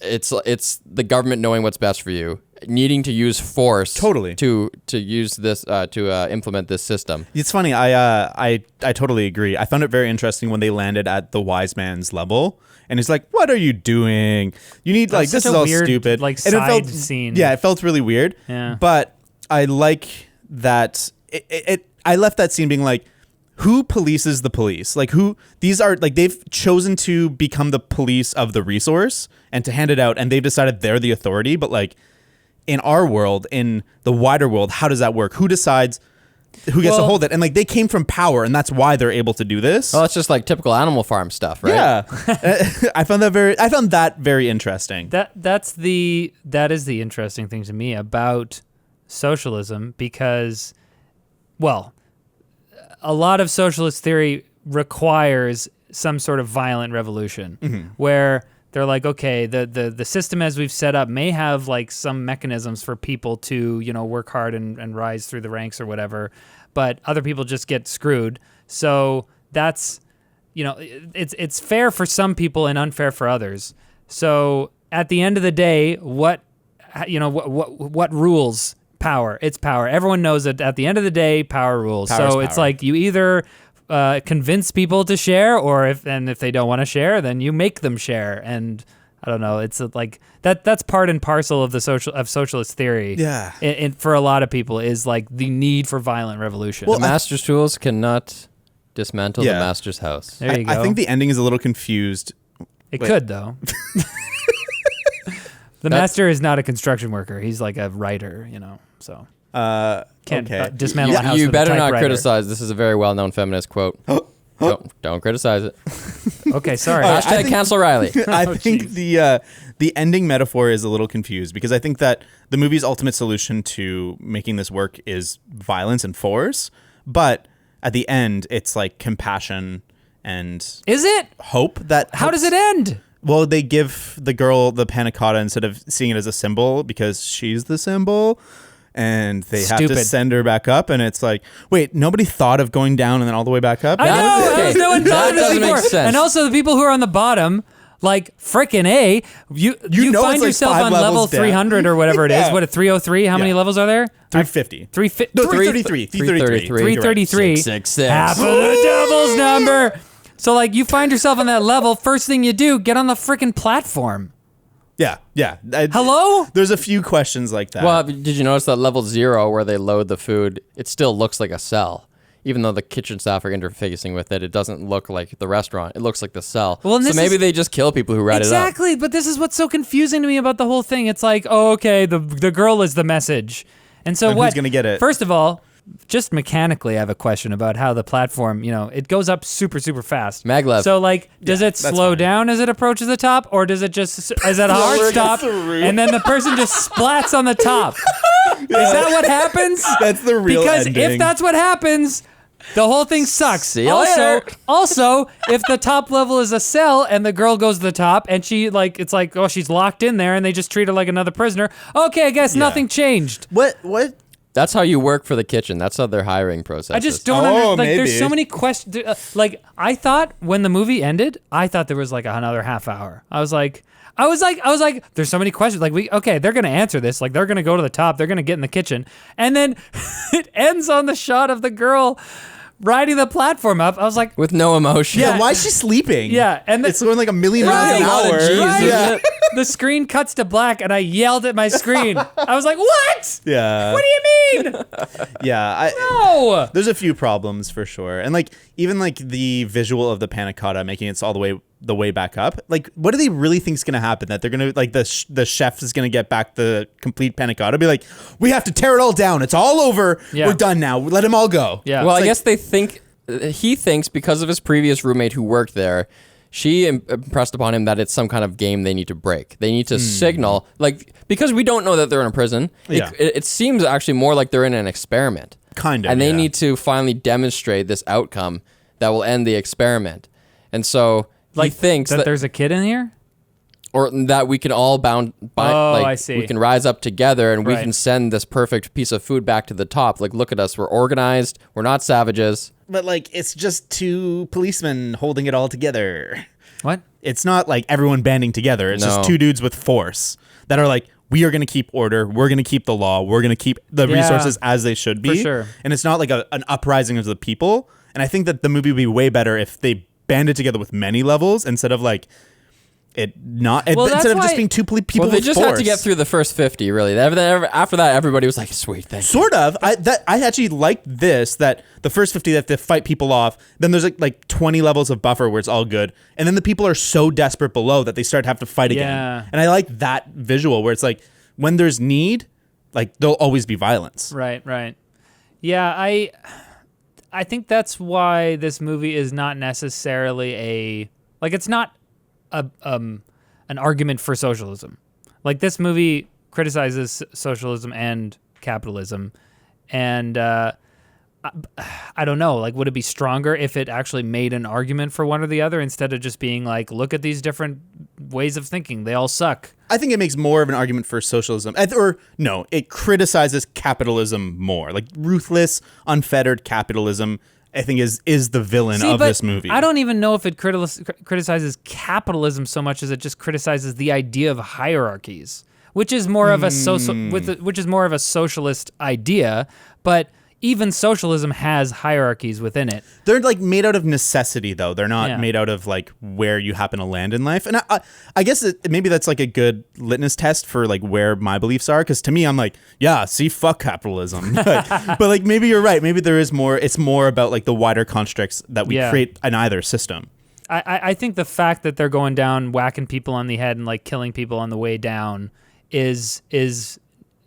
it's the government knowing what's best for you, needing to use force Totally. to use this to implement this system. It's funny. I totally agree. I found it very interesting when they landed at the wise man's level, and he's like, "What are you doing? You need That's this such is a all weird, stupid." like, And it side felt, scene. Yeah, it felt really weird. Yeah. But I like that. I left that scene being like, who polices the police? Like, who these are, like, they've chosen to become the police of the resource and to hand it out, and they've decided they're the authority. But like, in our world, in the wider world, how does that work? Who decides who gets to hold it? And like, they came from power, and that's why they're able to do this. Well, it's just like typical Animal Farm stuff, right? Yeah. I found that very interesting. That is the interesting thing to me about socialism, because, well, a lot of socialist theory requires some sort of violent revolution where they're like, okay, the system as we've set up may have like some mechanisms for people to, work hard and rise through the ranks or whatever, but other people just get screwed. So that's, it's fair for some people and unfair for others. So at the end of the day, what rules? Power. It's power. Everyone knows that at the end of the day, power rules. Power's so it's power. like you either convince people to share, or if they don't want to share, then you make them share. And I don't know. It's like that's part and parcel of socialist theory. Yeah. And for a lot of people, is like the need for violent revolution. The master's tools cannot dismantle the master's house. There you go. I think the ending is a little confused. it could though. The master is not a construction worker. He's like a writer, so can't okay. dismantle a house You with a better not typewriter. criticize. This is a very well-known feminist quote. Don't criticize it. Okay, sorry. Hashtag cancel Riley. I think the ending metaphor is a little confused, because I think that the movie's ultimate solution to making this work is violence and force, but at the end it's like compassion and Is it? hope that How helps. does it end? Well, they give the girl the panna cotta instead of seeing it as a symbol, because she's the symbol, and they have to Stupid. send her back up, and it's like, wait, nobody thought of going down and then all the way back up? I know. okay. No one thought of That this doesn't make before. sense. And also the people who are on the bottom, like frickin' A, you know find it's like yourself 5 on level levels down. 300 or whatever it is. Yeah. What, at 303? How many Yeah. levels are there? 350. 350. No, 333. 333. 333. 666. Half of the devil's number. So like you find yourself on that level, first thing you do, get on the frickin' platform. Yeah. Hello? There's a few questions like that. Well, did you notice that level 0 where they load the food, it still looks like a cell. Even though the kitchen staff are interfacing with it, it doesn't look like the restaurant. It looks like the cell. Well, and so this maybe is- they just kill people who write it up. Exactly, but this is what's so confusing to me about the whole thing. It's like, oh, okay, the girl is the message. And so And what? who's gonna get it? First of all, just mechanically, I have a question about how the platform, it goes up super, super fast. Maglev. So, like, does it that's slow fine. down as it approaches the top, or does it just, is it a hard stop, and then the person just splats on the top? Is that what happens? That's the real Because ending. if that's what happens, the whole thing sucks. See you later. Also, if the top level is a cell and the girl goes to the top and she it's like, oh, she's locked in there and they just treat her like another prisoner. Okay, I guess nothing changed. What? That's how you work for the kitchen. That's how their hiring process I just is. don't Oh, there's maybe. so many questions. Like, I thought when the movie ended, I thought there was like another half hour. I was like, there's so many questions. Like, they're gonna answer this. Like, they're gonna go to the top. They're gonna get in the kitchen, and then it ends on the shot of the girl riding the platform up. I was like, With no emotion. Yeah, why is she sleeping? Yeah, and it's going like a million Right. miles an hour. Jeez, Right. isn't it? the screen cuts to black, and I yelled at my screen. I was like, what? Yeah. What do you mean? Yeah. No. There's a few problems for sure, and like even like the visual of the panna cotta making it all the way back up. Like, what do they really think is gonna happen? That they're gonna like the chef is gonna get back the complete panna cotta? Be like, we have to tear it all down. It's all over. Yeah. We're done now. Let them all go. Yeah. Well, I like- guess he thinks because of his previous roommate who worked there, she impressed upon him that it's some kind of game they need to break. They need to signal, like, because we don't know that they're in a prison. Yeah. It seems actually more like they're in an experiment. Kind of, And they yeah. need to finally demonstrate this outcome that will end the experiment. And so he thinks that that there's a kid in here? or that we can all I see. we can rise up together and we Right. can send this perfect piece of food back to the top. Like, look at us, we're organized, we're not savages. But like, it's just two policemen holding it all together. What? It's not like everyone banding together. It's No. just two dudes with force that are like, we are going to keep order. We're going to keep the law. We're going to keep the resources as they should be. For sure. And it's not like an uprising of the people. And I think that the movie would be way better if they banded together with many levels instead of like instead of just being two people Well, they with just force. had to get through the first 50, really. After that, everybody was like, sweet, thank you. Sort of. I actually liked this, that the first 50 they have to fight people off. Then there's like 20 levels of buffer where it's all good. And then the people are so desperate below that they start to have to fight again. Yeah. And I like that visual where it's like when there's need, like there'll always be violence. Right. Yeah, I think that's why this movie is not necessarily it's not an argument for socialism. Like, this movie criticizes socialism and capitalism, and I don't know, like, would it be stronger if it actually made an argument for one or the other instead of just being like, look at these different ways of thinking, they all suck? I think it makes more of an argument for socialism. Or no, it criticizes capitalism more. Like ruthless, unfettered capitalism, I think is the villain of this movie. I don't even know if it criticizes capitalism so much as it just criticizes the idea of hierarchies, which is more of a which is more of a socialist idea, but even socialism has hierarchies within it. They're like made out of necessity, though. They're not Yeah. made out of like where you happen to land in life. And I guess maybe that's like a good litmus test for like where my beliefs are. Because to me, I'm like, yeah, see, fuck capitalism. but like maybe you're right. Maybe there is more. It's more about like the wider constructs that we create in either system. I think the fact that they're going down, whacking people on the head and like killing people on the way down is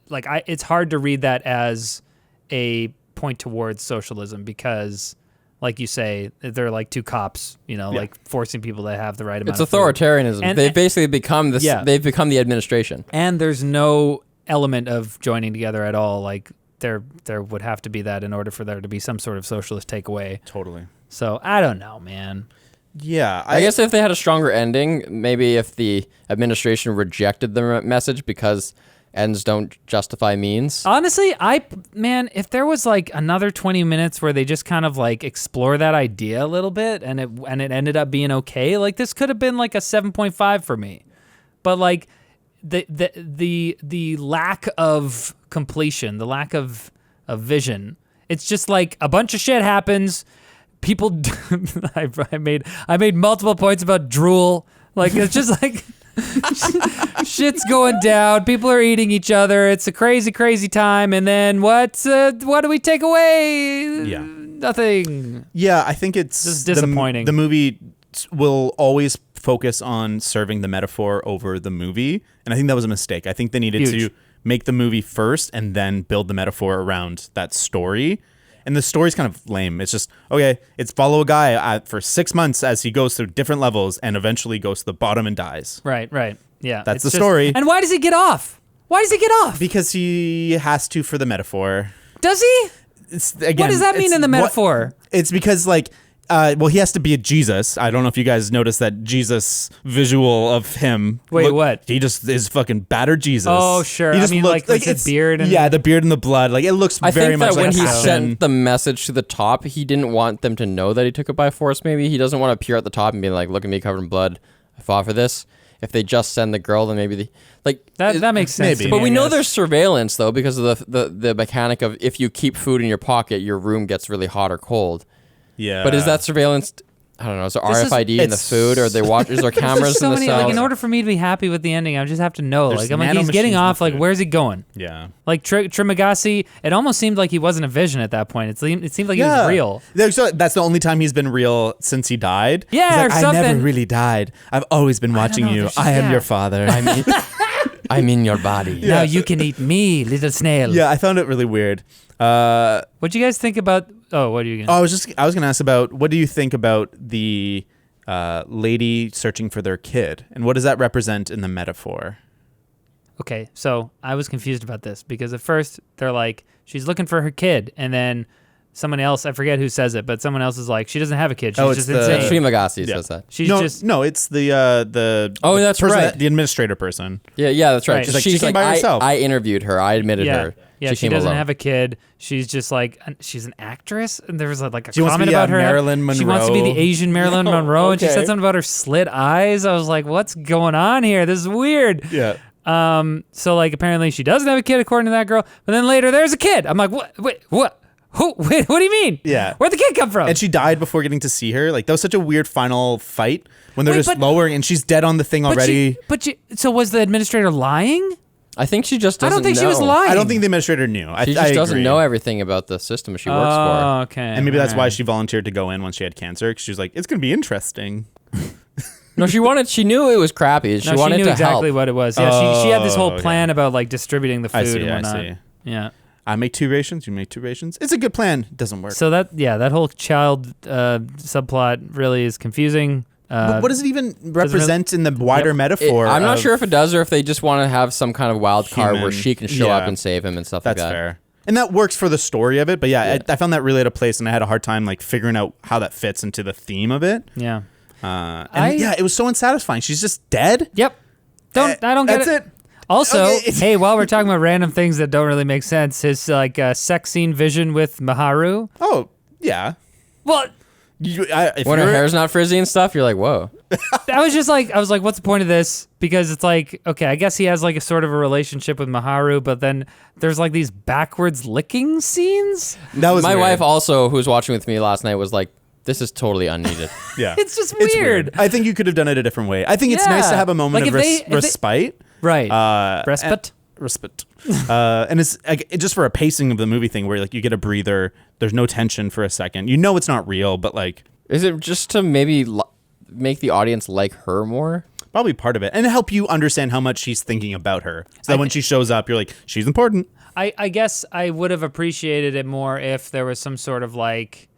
like it's hard to read that as a point towards socialism because, like you say, they're like two cops, like forcing people to have the right amount. It's authoritarianism. And they've basically become this. Yeah. They've become the administration. And there's no element of joining together at all. Like there would have to be that in order for there to be some sort of socialist takeaway. Totally. So I don't know, man. Yeah. I guess if they had a stronger ending, maybe if the administration rejected the message because ends don't justify means. Honestly, if there was like another 20 minutes where they just kind of like explore that idea a little bit and it ended up being okay, like this could have been like a 7.5 for me. But like the lack of completion, the lack of vision, it's just like a bunch of shit happens. People I made multiple points about drool. Like it's just like shit's going down. People are eating each other. It's a crazy, crazy time. And then what do we take away? Yeah. Nothing. Yeah, I think it's just disappointing. The movie will always focus on serving the metaphor over the movie, and I think that was a mistake. I think they needed to make the movie first and then build the metaphor around that story. And the story's kind of lame. It's just, okay, it's follow a guy for 6 months as he goes through different levels and eventually goes to the bottom and dies. Right. Yeah. That's the story. And why does he get off? Because he has to for the metaphor. Does he? Again, what does that mean in the metaphor? It's because like, he has to be a Jesus. I don't know if you guys noticed that Jesus visual of him. Wait, what? He just is fucking battered Jesus. Oh, sure. He just like the beard and the beard and the blood. Like it looks I very think much that like when he passion. sent the message to the top, he didn't want them to know that he took it by force. Maybe he doesn't want to appear at the top and be like, "Look at me covered in blood. I fought for this." If they just send the girl, then maybe that makes sense. Maybe. To But me, we I know guess. there's surveillance though because of the mechanic of if you keep food in your pocket, your room gets really hot or cold. Yeah. But is that surveillance? I don't know. Is there RFID in the it's- food, or is there cameras so in the many, cells? like in order for me to be happy with the ending, I just have to know. There's Like he's getting nanomachines off. in the Like food. where's he going? Yeah. Like Trimagasi, it almost seemed like he wasn't a vision at that point. It seemed like he was real. That's the only time he's been real since he died. Yeah, He's like, or I never something. really died. I've always been watching know, you. there's just- I am yeah. your father. I'm in your body. Now you can eat me, little snail. Yeah, I found it really weird. What'd you guys think about? Oh, what are you gonna? I was gonna ask about what do you think about the lady searching for their kid, and what does that represent in the metaphor? Okay, so I was confused about this because at first they're like she's looking for her kid, and then someone else, I forget who says it, but someone else is like, she doesn't have a kid. She's just it's insane. Srimagasi says that. She's it's the Oh, that's person right. the administrator person. Yeah, that's right. Right. She's like, she came by herself. I interviewed her. I admitted her. Yeah, she came doesn't alone. have a kid. She's just like, she's an actress. And there was like a She wants to comment be, about her. Marilyn She wants to be the Monroe. Asian Marilyn Monroe. And she said something about her slit eyes. I was like, what's going on here? This is weird. Yeah. So like apparently she doesn't have a kid according to that girl. But then later there's a kid. I'm like, what? Wait, what? Who? Wait, what do you mean? Yeah. Where'd the kid come from? And she died before getting to see her. Like, that was such a weird final fight when they're Wait, just but- lowering and she's dead on the thing already. So was the administrator lying? I think she just I doesn't don't think know. she was lying. I don't think the administrator knew. She just doesn't know everything about the system she works Oh, okay. And maybe that's why alright. she volunteered to go in when she had cancer. 'Cause she was like, it's going to be interesting. for. No, she knew it was crappy. She No, wanted she knew to exactly help. what it was. Yeah, she had this whole okay. plan about like distributing the food I see, and I whatnot. see. Yeah. I make 2 rations, you make 2 rations. It's a good plan. It doesn't work. So that whole child subplot really is confusing. But what does it even represent in the wider metaphor? I'm not of- sure if it does or if they just want to have some kind of wild card where Human. she can show Yeah. up and save him and stuff That's like that. fair. And that works for the story of it. But yeah, I found that really out of place, and I had a hard time like figuring out how that fits into the theme of it. Yeah. It was so unsatisfying. She's just dead. Yep. I don't get That's it. Also, Okay. hey, while we're talking about random things that don't really make sense, his like sex scene vision with Maharu. Oh, yeah. Well, If When her you're- hair's not frizzy and stuff, you're like, whoa. I was like, what's the point of this? Because it's like, okay, I guess he has like a sort of a relationship with Maharu, but then there's like these backwards licking scenes. that was My weird. wife also, who was watching with me last night, was like, this is totally unneeded. Yeah. It's just weird. I think you could have done it a different way. I think it's nice to Yeah. have a moment Like, of if they- respite. Right. Respite. Respite. And it's like, just for a pacing of the movie thing where like you get a breather, there's no tension for a second. You know it's not real, but like Is it just to maybe make the audience like her more? probably part of it. And help you understand how much she's thinking about her. So that when she shows up, you're like, she's important. I guess I would have appreciated it more if there was some sort of like.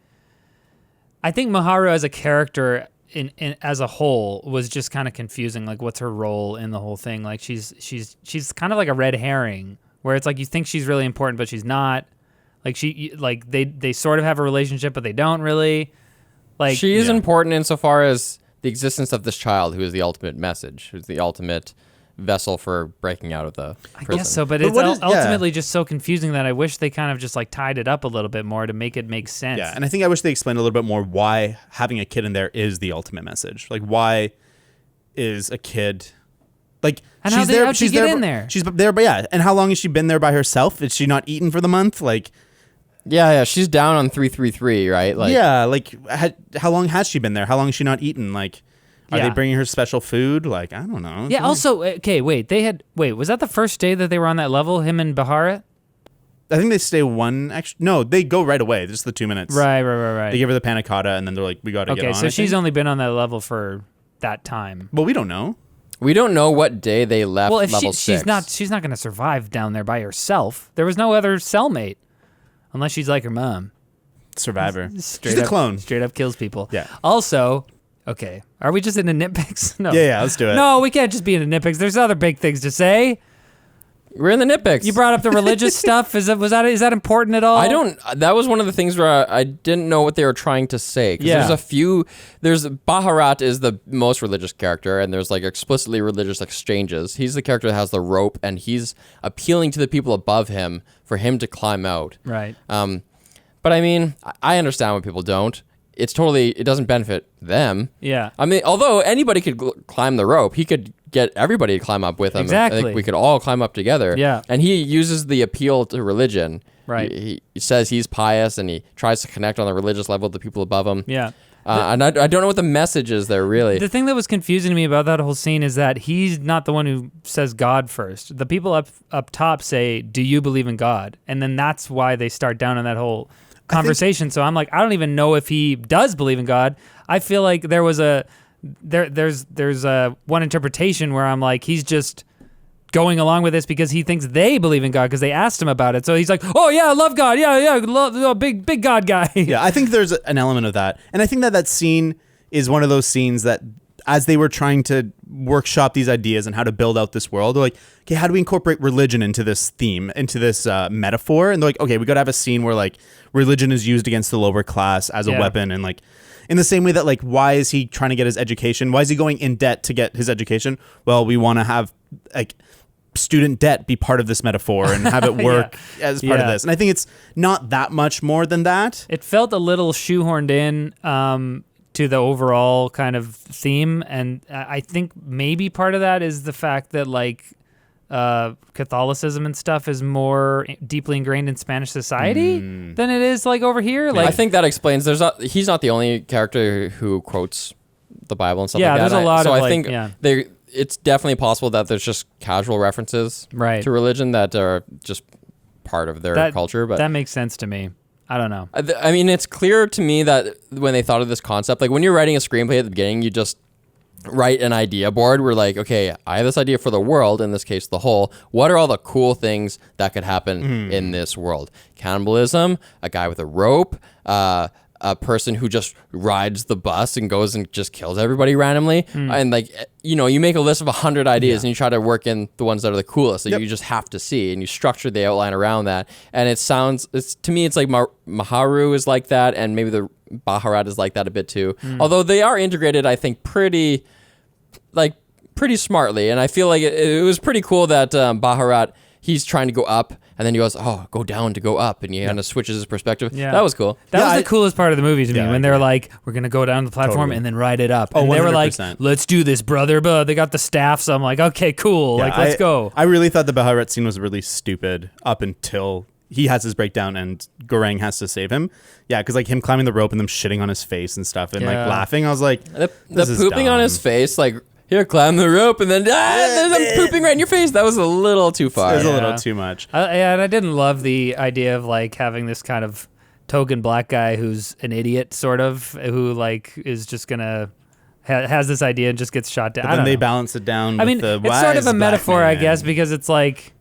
I think Maharu as a character in as a whole was just kind of confusing. Like, what's her role in the whole thing? Like, she's kind of like a red herring, where it's like you think she's really important, but she's not. Like they sort of have a relationship, but they don't really. Like She is important insofar as the existence of this child, who is the ultimate message, who's the ultimate vessel for breaking out of the prison. I guess so, but But it's what is- yeah. ultimately just so confusing that I wish they kind of just like tied it up a little bit more to make it make sense. Yeah. And I think I wish they explained a little bit more why having a kid in there is the ultimate message. Like, why is a kid like And she's there? how'd she She's get there. in there? She's there, but yeah. And how long has she been there by herself? Is she not eaten for the month? Like, Yeah, she's down on 333, right? Like, yeah. Like, how long has she been there? How long has she not eaten? Like, are Yeah. they bringing her special food? Like, I don't know. Yeah. Also, okay. Wait. Was that the first day that they were on that level? Him and Bahara. I think they stay one. Actually, no, they go right away. Just the 2 minutes. Right. They give her the panna cotta, and then they're like, "We got to get Okay. on." So I she's think. only been on that level for that time. Well, we don't know. we don't know what day they left Well, if level 6. she's not going to survive down there by herself. There was no other cellmate, unless she's like her mom. Survivor. Straight She's the up, clone. Straight up kills people. Yeah. Also, okay, are we just into nitpicks? No. Yeah, let's do it. No, we can't just be into nitpicks. There's other big things to say. We're in the nitpicks. You brought up the religious stuff. Is that important at all? I don't. That was one of the things where I didn't know what they were trying to say. 'Cause Yeah. There's a few. There's Baharat is the most religious character, and there's like explicitly religious exchanges. He's the character that has the rope, and he's appealing to the people above him for him to climb out. Right. But I mean, I understand when people don't. It doesn't benefit them. Yeah. I mean, although anybody could climb the rope, he could get everybody to climb up with him. Exactly. I think we could all climb up together. Yeah. And he uses the appeal to religion. Right. He says he's pious and he tries to connect on the religious level with the people above him. Yeah. And I don't know what the message is there, really. The thing that was confusing to me about that whole scene is that he's not the one who says God first. The people up top say, "Do you believe in God?" And then that's why they start down on that whole conversation. So I'm like, I don't even know if he does believe in God. I feel like there's one interpretation where I'm like, he's just going along with this because he thinks they believe in God because they asked him about it. So he's like, "Oh yeah, I love God. Yeah, love big God guy." Yeah, I think there's an element of that, and I think that scene is one of those scenes that as they were trying to workshop these ideas and how to build out this world, they're like, okay, how do we incorporate religion into this theme, into this metaphor? And they're like, okay, we got to have a scene where like religion is used against the lower class as a weapon, and like in the same way that like, why is he trying to get his education? Why is he going in debt to get his education? Well, we want to have like student debt be part of this metaphor and have it work as part of this. And I think it's not that much more than that. It felt a little shoehorned in to the overall kind of theme, and I think maybe part of that is the fact that like Catholicism and stuff is more deeply ingrained in Spanish society than it is like over here. Like I think that explains. He's not the only character who quotes the Bible and stuff like that. Yeah, there's a lot of I like, think it's definitely possible that there's just casual references to religion that are just part of their culture. But that makes sense to me. I don't know. I mean, it's clear to me that when they thought of this concept, like when you're writing a screenplay at the beginning, you just write an idea board. We're like, okay, I have this idea for the world, in this case, the whole. What are all the cool things that could happen in this world? Cannibalism, a guy with a rope, a person who just rides the bus and goes and just kills everybody randomly. And like, you make a list of 100 ideas and you try to work in the ones that are the coolest that you just have to see, and you structure the outline around that. And to me, it's like Maharu is like that, and maybe the Baharat is like that a bit too. Although they are integrated, I think, pretty smartly. And I feel like it was pretty cool that Baharat, he's trying to go up, and then he goes, go down to go up, and he kind of switches his perspective. Yeah. That was cool. That was the coolest part of the movie to me, when they were like, we're going to go down the platform and then ride it up. And they were like, let's do this, brother. But they got the staff, so I'm like, okay, cool. Yeah, let's go. I really thought the Baharat scene was really stupid up until he has his breakdown and Goreng has to save him. Yeah, because like him climbing the rope and them shitting on his face and stuff and like laughing, I was like, the pooping on his face, like, here, climb the rope, and then there's pooping right in your face. That was a little too far. It was a little too much. And I didn't love the idea of like having this kind of token black guy who's an idiot, sort of, who like is just gonna has this idea and just gets shot down. But then they balance it down. It's sort of a metaphor, I guess, because it's like,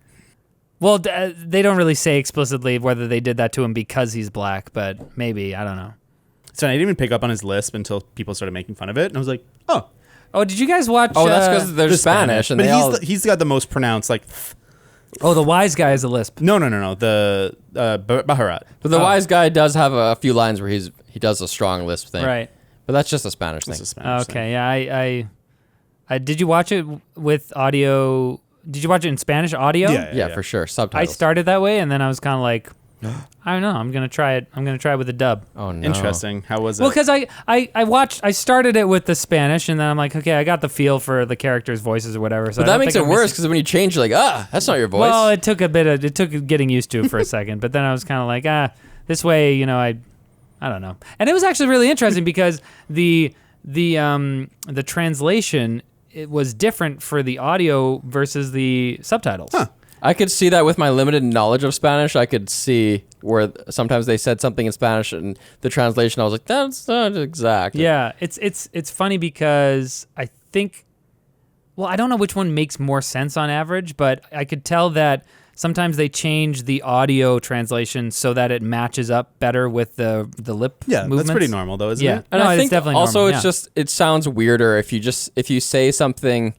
well, they don't really say explicitly whether they did that to him because he's black, but maybe, I don't know. So I didn't even pick up on his lisp until people started making fun of it, and I was like, oh. Oh, did you guys watch? Oh, that's because they're Spanish, and but he's got the most pronounced like. Oh, the wise guy is a lisp. No. The Baharat. But the wise guy does have a few lines where he does a strong lisp thing, right? But that's just a Spanish thing. Okay, yeah. I did you watch it with audio? Did you watch it in Spanish audio? Yeah, for sure. Subtitles. I started that way, and then I was kind of like, I don't know. I'm gonna try it. I'm gonna try it with a dub. Oh no! Interesting. How was it? Well, because I started it with the Spanish, and then I'm like, okay, I got the feel for the characters' voices or whatever. So but that makes it worse because when you change, you're like, that's not your voice. Well, it took getting used to for a second, but then I was kind of like, this way, I don't know. And it was actually really interesting because the translation, it was different for the audio versus the subtitles. Huh. I could see that with my limited knowledge of Spanish. I could see where sometimes they said something in Spanish and the translation, I was like, that's not exact. Yeah, it's funny because I think, well, I don't know which one makes more sense on average, but I could tell that sometimes they change the audio translation so that it matches up better with the lip movements. That's pretty normal though, isn't it? And I think it's definitely also normal, it's just, it sounds weirder if you say something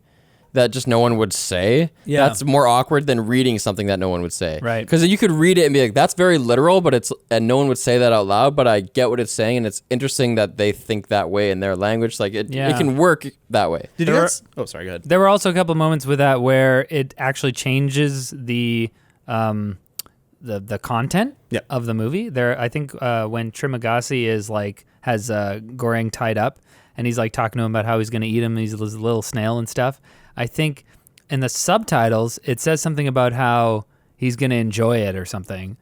that just no one would say. Yeah. That's more awkward than reading something that no one would say. Right. Because you could read it and be like, that's very literal, and no one would say that out loud, but I get what it's saying, and it's interesting that they think that way in their language. Like, it can work that way. Oh, sorry, go ahead. There were also a couple moments with that where it actually changes the content of the movie. There, I think when Trimagasi has Goreng tied up, and he's like talking to him about how he's going to eat him, he's this little snail and stuff. I think in the subtitles, it says something about how he's going to enjoy it or something.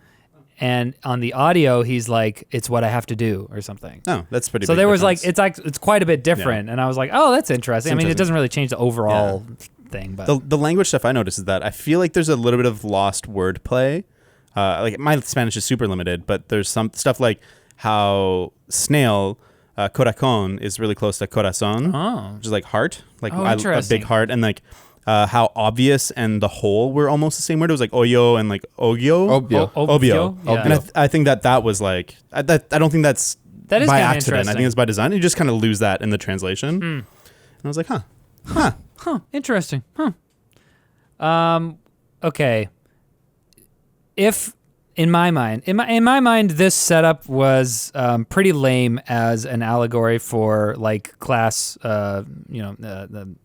And on the audio, he's like, it's what I have to do or something. Oh, that's pretty So big there was difference. like, it's quite a bit different. Yeah. And I was like, oh, that's interesting. I mean, it doesn't really change the overall thing. But the language stuff I noticed is that I feel like there's a little bit of lost wordplay. Like my Spanish is super limited, but there's some stuff like how snail... corazón is really close to corazón, which is like heart, like a big heart, and like how obvious and the whole were almost the same word. It was like oyo and like ogyo. Obvio. Yeah. And I think that was like, I don't think that's by accident. I think it's by design. You just kind of lose that in the translation. I was like, huh. Huh, interesting. Okay. If in my mind, this setup was pretty lame as an allegory for like class, the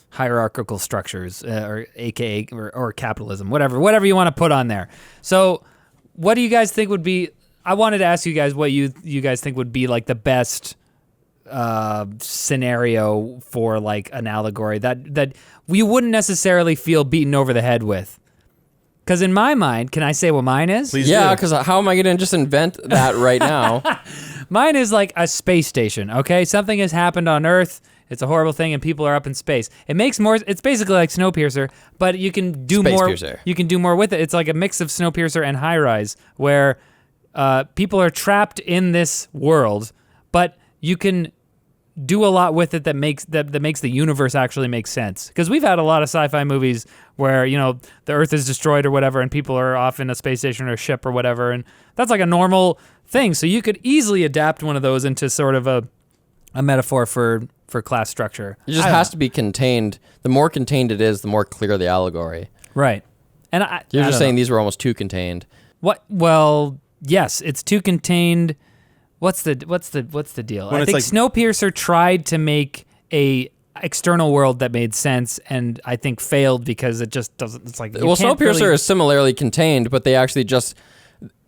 hierarchical structures, or AKA or capitalism, whatever you want to put on there. So, what do you guys think would be? I wanted to ask you guys what you guys think would be like the best scenario for like an allegory that we wouldn't necessarily feel beaten over the head with. Because in my mind, can I say what mine is? Please Yeah, do. because how am I going to just invent that right now? Mine is like a space station, okay? Something has happened on Earth. It's a horrible thing, and people are up in space. It makes more. It's basically like Snowpiercer, but you can do more. Spacepiercer. You can do more with it. It's like a mix of Snowpiercer and High Rise, where people are trapped in this world, but you can do a lot with it that makes the universe actually make sense. Because we've had a lot of sci-fi movies where, you know, the Earth is destroyed or whatever, and people are off in a space station or a ship or whatever, and that's like a normal thing. So you could easily adapt one of those into sort of a metaphor for class structure. It just has to be contained. The more contained it is, the more clear the allegory. Right. And You're I just don't saying know. these were almost too contained. What? Well, yes, it's too contained. What's the deal? When I it's think like- Snowpiercer tried to make a external world that made sense, and I think failed because it just doesn't. It's like Well, Snowpiercer is similarly contained, but they actually just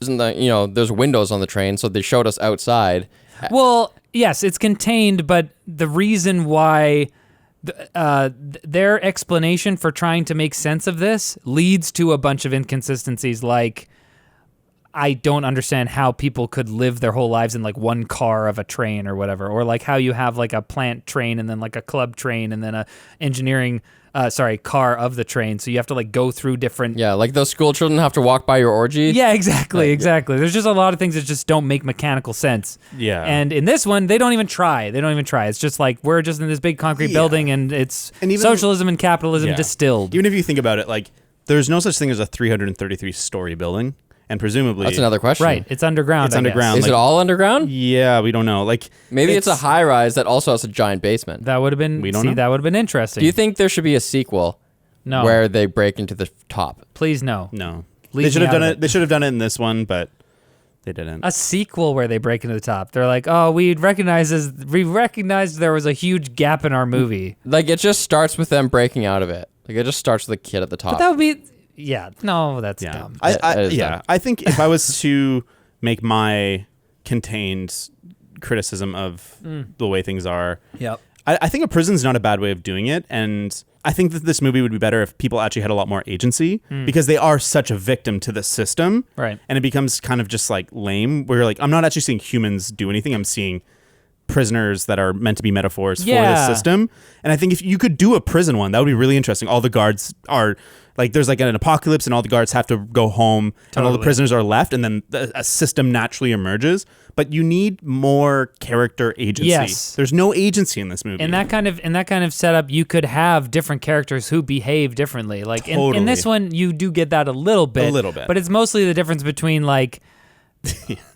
isn't that, you know, there's windows on the train, so they showed us outside. Well, yes, it's contained, but the reason why their explanation for trying to make sense of this leads to a bunch of inconsistencies, like I don't understand how people could live their whole lives in like one car of a train or whatever, or like how you have like a plant train and then like a club train and then a engineering car of the train. So you have to like go through different. Yeah, like those school children have to walk by your orgy. Yeah, exactly. There's just a lot of things that just don't make mechanical sense. Yeah. And in this one, they don't even try. It's just like we're just in this big concrete building, and it's And even- socialism and capitalism Yeah. distilled. Even if you think about it, like, there's no such thing as a 333-story building, and presumably... That's another question. Right. It's underground. It's I underground. guess. Is it all underground? Yeah, we don't know. Like, Maybe it's a high rise that also has a giant basement. That would have been. We don't know. That would have been interesting. Do you think there should be a sequel No. where they break into the top? Please no. No. Leave They should me have out done of it. it. They should have done it in this one, but they didn't. A sequel where they break into the top. They're like, oh, we recognized there was a huge gap in our movie. Like, it just starts with them breaking out of it. Like, it just starts with the kid at the top. But that would be. Yeah. No, that's Yeah. dumb. That is dumb. I think if I was to make my contained criticism of the way things are, Yep. I think a prison's not a bad way of doing it, and I think that this movie would be better if people actually had a lot more agency, because they are such a victim to the system, Right. and it becomes kind of just like lame, where you're like, I'm not actually seeing humans do anything, I'm seeing prisoners that are meant to be metaphors for Yeah. the system. And I think if you could do a prison one, that would be really interesting. All the guards are like, there's like an apocalypse and all the guards have to go home and all the Totally. prisoners are left, and then a system naturally emerges. But you need more character agency. Yes. There's no agency in this movie. In that kind of setup, you could have different characters who behave differently. Like in Totally. this one, you do get that a little bit. A little bit. But it's mostly the difference between like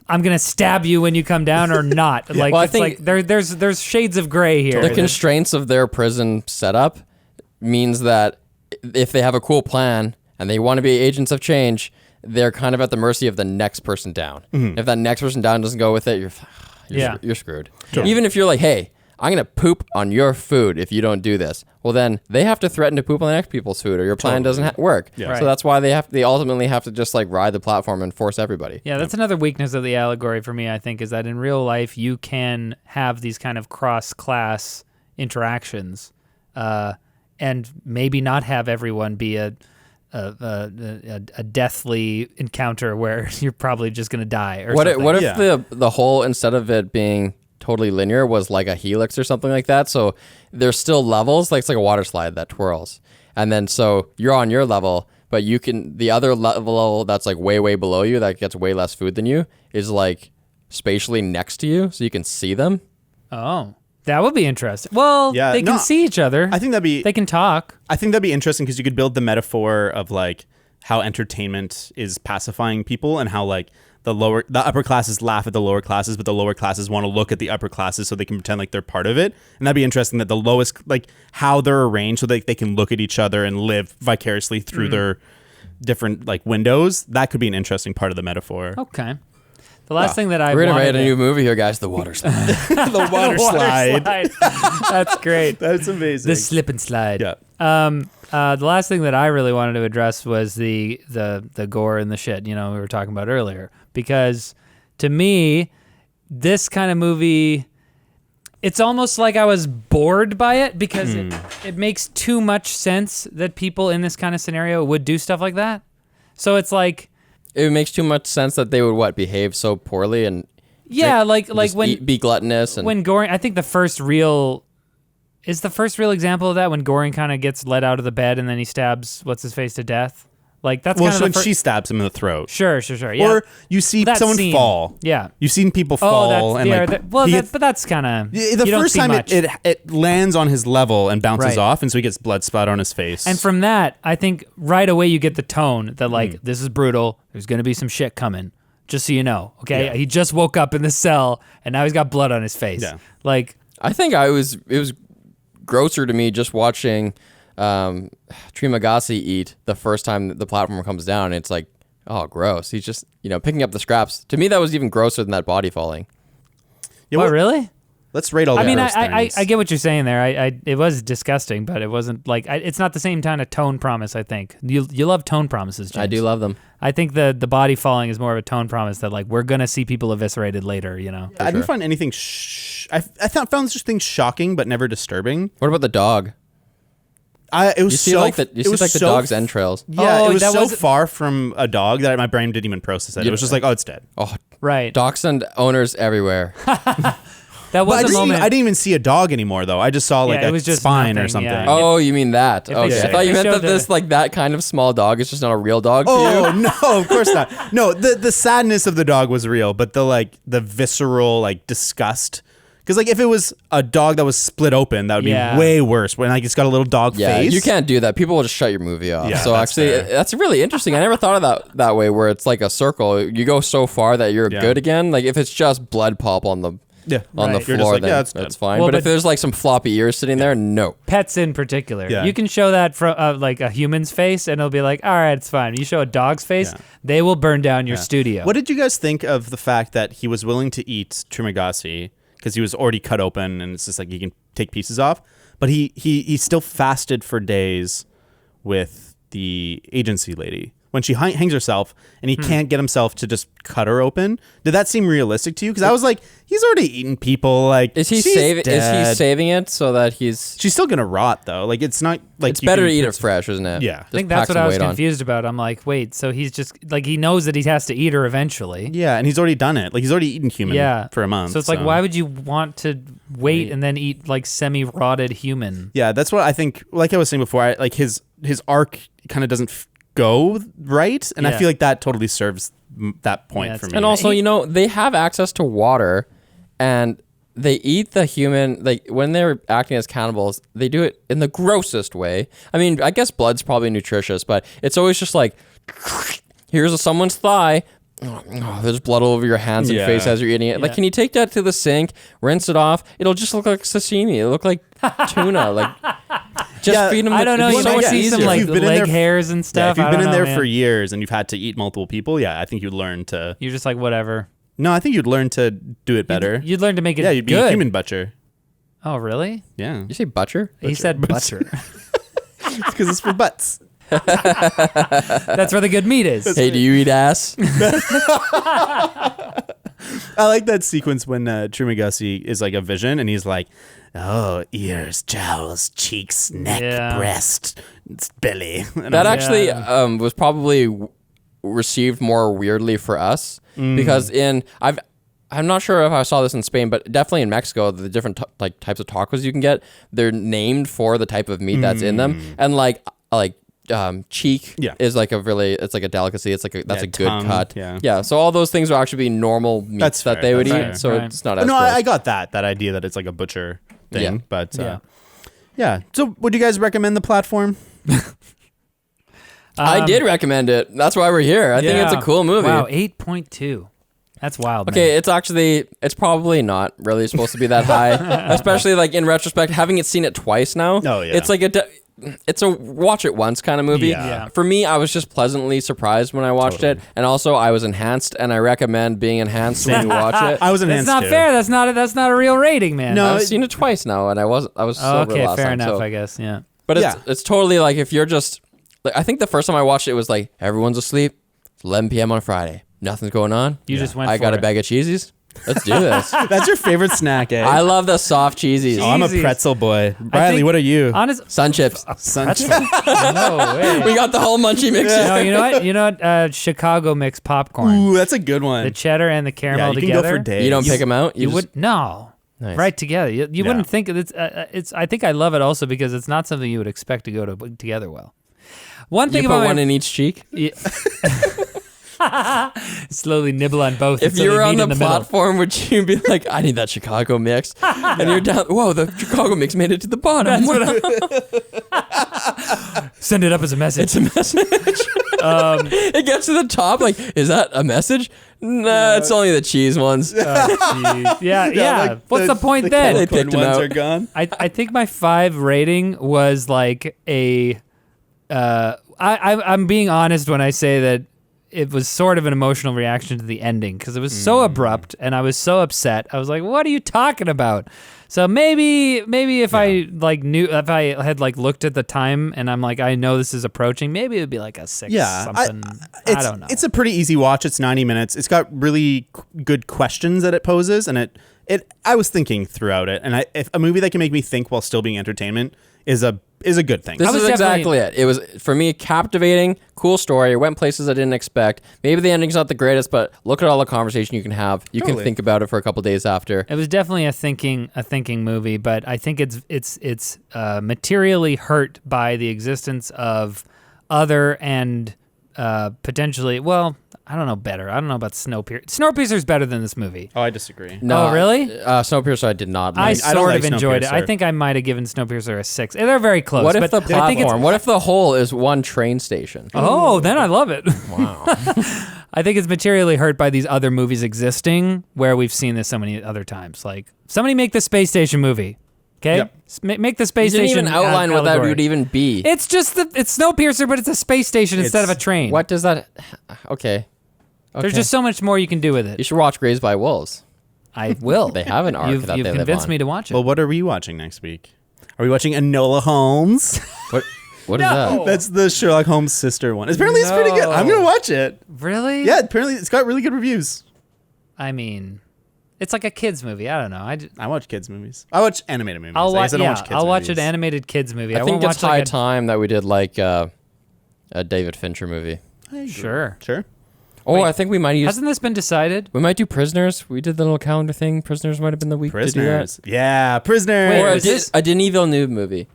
I'm gonna stab you when you come down or not. Like Well, I it's think- like there's shades of gray here. The constraints of their prison setup means that if they have a cool plan and they want to be agents of change, they're kind of at the mercy of the next person down. If that next person down doesn't go with it, you're screwed. Even if you're like, hey, I'm going to poop on your food if you don't do this. Well, then they have to threaten to poop on the next people's food, or your plan doesn't work. Yeah. Right. So that's why they ultimately have to just like ride the platform and force everybody. Yeah, that's another weakness of the allegory for me, I think, is that in real life you can have these kind of cross-class interactions and maybe not have everyone be a deathly encounter where you're probably just going to die or something. What if Yeah. the whole, instead of it being totally linear, was like a helix or something like that? So there's still levels, like it's like a water slide that twirls. And then so you're on your level, but you can, the other level that's like way, way below you that gets way less food than you is like spatially next to you, so you can see them. Oh, that would be interesting. Well, Yeah, they can no, see each other. I think that'd be They can talk. interesting because you could build the metaphor of like how entertainment is pacifying people and how like the upper classes laugh at the lower classes, but the lower classes want to look at the upper classes so they can pretend like they're part of it. And that'd be interesting that the lowest, like how they're arranged so that they can look at each other and live vicariously through their different like windows. That could be an interesting part of the metaphor. Okay. The last thing that I We're gonna wanted write a new movie here, guys. The water slide. The water slide. That's great. That's amazing. The slip and slide. Yeah. The last thing that I really wanted to address was the gore and the shit, we were talking about earlier. Because to me, this kind of movie, it's almost like I was bored by it because it makes too much sense that people in this kind of scenario would do stuff like that. So it's like... It makes too much sense that they would behave so poorly and be gluttonous and when Goring. I think the first real example of that when Goring kind of gets let out of the bed and then he stabs what's his face to death. Like that's well, kind when of she stabs him in the throat. Sure. Yeah. Or you see That someone scene. fall. Yeah. You've seen people fall and but that's kind of the first time it lands on his level and bounces Right. off, and so he gets blood splat on his face. And from that, I think right away you get the tone that like this is brutal. There's gonna be some shit coming. Just so you know, okay? Yeah. He just woke up in the cell and now he's got blood on his face. Yeah. Like I think it was grosser to me just watching Trimagasi eat the first time the platform comes down. And it's like, oh, gross. He's just, picking up the scraps. To me, that was even grosser than that body falling. Yeah, what really? Let's rate all the I mean, gross I things. get what you're saying there. It was disgusting, but it wasn't like it's not the same kind of tone promise. I think you love tone promises, James. I do love them. I think the body falling is more of a tone promise that like we're gonna see people eviscerated later. I didn't find anything. I found such things shocking, but never disturbing. What about the dog? It was You see so. the dog's entrails. Yeah, Oh, it was that so was- far from a dog that my brain didn't even process it. It was just like, oh, it's dead. Oh, Right. dachshund owners everywhere. That was But a moment. I didn't even see a dog anymore, though. I just saw like Yeah, it a was just spine or nothing, something. yeah. Oh, you mean that? If Okay, they I thought you meant showed that this that kind of small dog is just not a real dog to you. Oh no, of course not. No, the sadness of the dog was real, but the visceral disgust. Because if it was a dog that was split open, that would be way worse. When it's got a little dog Yeah, face. you can't do that. People will just shut your movie off. Yeah, so that's actually, fair. that's really interesting. I never thought of that way, where it's like a circle. You go so far that you're good again. Like if it's just blood pulp on the Yeah, on the You're just floor, like, then yeah, that's it's fine. Well, but if but- there's some floppy ears sitting there, no. Pets in particular. Yeah. You can show that from a human's face and it'll be like, all right, it's fine. You show a dog's face, they will burn down your studio. What did you guys think of the fact that he was willing to eat Trimagasi because he was already cut open and it's just like he can take pieces off, but he still fasted for days with the agency lady when she hangs herself and he can't get himself to just cut her open? Did that seem realistic to you? Because I was like, he's already eaten people. Like, Is he she's saving? Is dead. he saving it so that he's? She's still gonna rot though. Like, it's not like It's better to eat it fresh, isn't it? Yeah. I think that's what I was confused about. I'm like, wait, so he's just like he knows that he has to eat her eventually. Yeah, and he's already done it. Like, he's already eaten human for a month. So it's like, why would you want to wait and then eat like semi-rotted human? Yeah, that's what I think. Like I was saying before, his arc kind of doesn't go right, and I feel like that totally serves that point for me. And also, they have access to water, and they eat the human. Like when they're acting as cannibals, they do it in the grossest way. I mean, I guess blood's probably nutritious, but it's always just like, here's someone's thigh. Oh, there's blood all over your hands and face as you're eating it. Like, can you take that to the sink, rinse it off? It'll just look like sashimi. It'll look like tuna. Like, just feed them. I don't know. It'd You be so might much see some easier. like If you've been in leg there- hairs and Yeah, stuff. if you've I been don't in know, there man. for years and you've had to eat multiple people, I think you'd learn to. You're just like whatever. No, I think you'd learn to do it better. You'd learn to make it You'd be good. a human butcher. Oh, really? Yeah, You say butcher? He said butcher. because it's for butts. That's where the good meat is. Hey, do you eat ass? I like that sequence when Trimagasi is like a vision and he's like, oh, ears, jowls, cheeks, neck, Yeah. breast, belly. And That I'm actually was probably received more weirdly for us because I'm not sure if I saw this in Spain, but definitely in Mexico, the different types of tacos you can get, they're named for the type of meat that's in them, and cheek is like it's like a delicacy. It's like that's a good tongue, cut. yeah. So all those things will actually be normal meats That's that fair, they would that's eat. fair. So Right. it's not as no, gross. I got that idea that it's like a butcher thing, Yeah. but yeah. So would you guys recommend the platform? I did recommend it. That's why we're here. I think it's a cool movie. Wow, 8.2. That's wild. Okay, it's probably not really supposed to be that high, especially like in retrospect, having seen it twice now. Oh, yeah. It's like it's a watch it once kind of movie. Yeah. For me, I was just pleasantly surprised when I watched it, and also I was enhanced, and I recommend being enhanced when you watch it. I was enhanced That's not too. fair. That's not a real rating, man. No, I've seen it twice now, and I was sober Okay, last fair time, enough, so- I guess. Yeah. But Yeah. it's totally like if you're just like, I think the first time I watched it was like everyone's asleep. It's 11 p.m. on a Friday. Nothing's going on. You just went I for got it. a bag of cheesies. Let's do this. That's your favorite snack, eh? I love the soft cheesies. Oh, I'm a Cheesies. pretzel boy. Riley, think- what are you? Honest. Sun chips. Sunshine. No way. We got the whole munchie mix. No, you know what? You know what? Chicago mix popcorn. Ooh, that's a good one. The cheddar and the yeah, caramel you can together. go for days. You don't pick them out. You just- would no. Nice. Right together. You Yeah. wouldn't think it's. I think I love it also because it's not something you would expect to go together well. One thing You about put my- one in each cheek. Yeah. Slowly nibble on both. If until you they were on meet the in the middle. platform, would you be like, "I need that Chicago mix," and you're down? Whoa, the Chicago mix made it to the bottom. Send it up as a message. It's a message. It gets to the top. Like, is that a message? Nah, it's only the cheese ones. Jeez. Yeah. like What's the point the then? They California picked 'em ones out. are gone. I think my 5 rating was like a. I'm being honest when I say that it was sort of an emotional reaction to the ending because it was so abrupt and I was so upset. I was like, "What are you talking about?" So maybe if I if I had like looked at the time and I'm like, I know this is approaching, maybe it would be like a 6 Yeah, something. I don't know. It's a pretty easy watch. It's 90 minutes. It's got really good questions that it poses, and I was thinking throughout it, and if a movie that can make me think while still being entertainment is a good thing. This was is definitely- exactly it. It was, for me, captivating, cool story. It went places I didn't expect. Maybe the ending's not the greatest, but look at all the conversation you can have. You Totally. can think about it for a couple days after. It was definitely a thinking movie, but I think it's materially hurt by the existence of other and potentially, well, I don't know better. I don't know about Snowpiercer. Snowpiercer's better than this movie. Oh, I disagree. No, Oh, really? Snowpiercer I did not I like. I don't sort like of enjoyed it. I Snowpiercer. think I might have given Snowpiercer a 6. They're very close. What if but the I think it's- platform? What if the whole is one train station? Oh, then I love it. Wow. I think it's materially hurt by these other movies existing where we've seen this so many other times. Like, somebody make the space station movie. Okay? Yep. Make the You space didn't station even outline what that allegory. would even be. It's just it's Snowpiercer, but it's a space station instead of a train. What does that? Okay. There's Okay. just so much more you can do with You it. should watch Raised by Wolves. I will. They have an arc You've that they live convinced on. me to watch it. Well, what are we watching next week? Are we watching Enola Holmes? What is that? That's the Sherlock Holmes sister one. Apparently, it's pretty good. I'm gonna watch it. Really? Yeah, apparently it's got really good reviews. I mean, it's like a kids movie. I don't know. I watch kids movies. I watch animated movies. I'll I watch. guess I don't Yeah, watch kids I'll watch movies. an animated kids movie. I think won't it's watch high like time that we did like a David Fincher movie. Sure. Sure. Oh, Wait, I think we might use. Hasn't this been decided? We might do Prisoners. We did the little calendar thing. Prisoners might have been the week to do Prisoners. that. Yeah, Prisoners. Wait, Or is this- a Denis Villeneuve movie.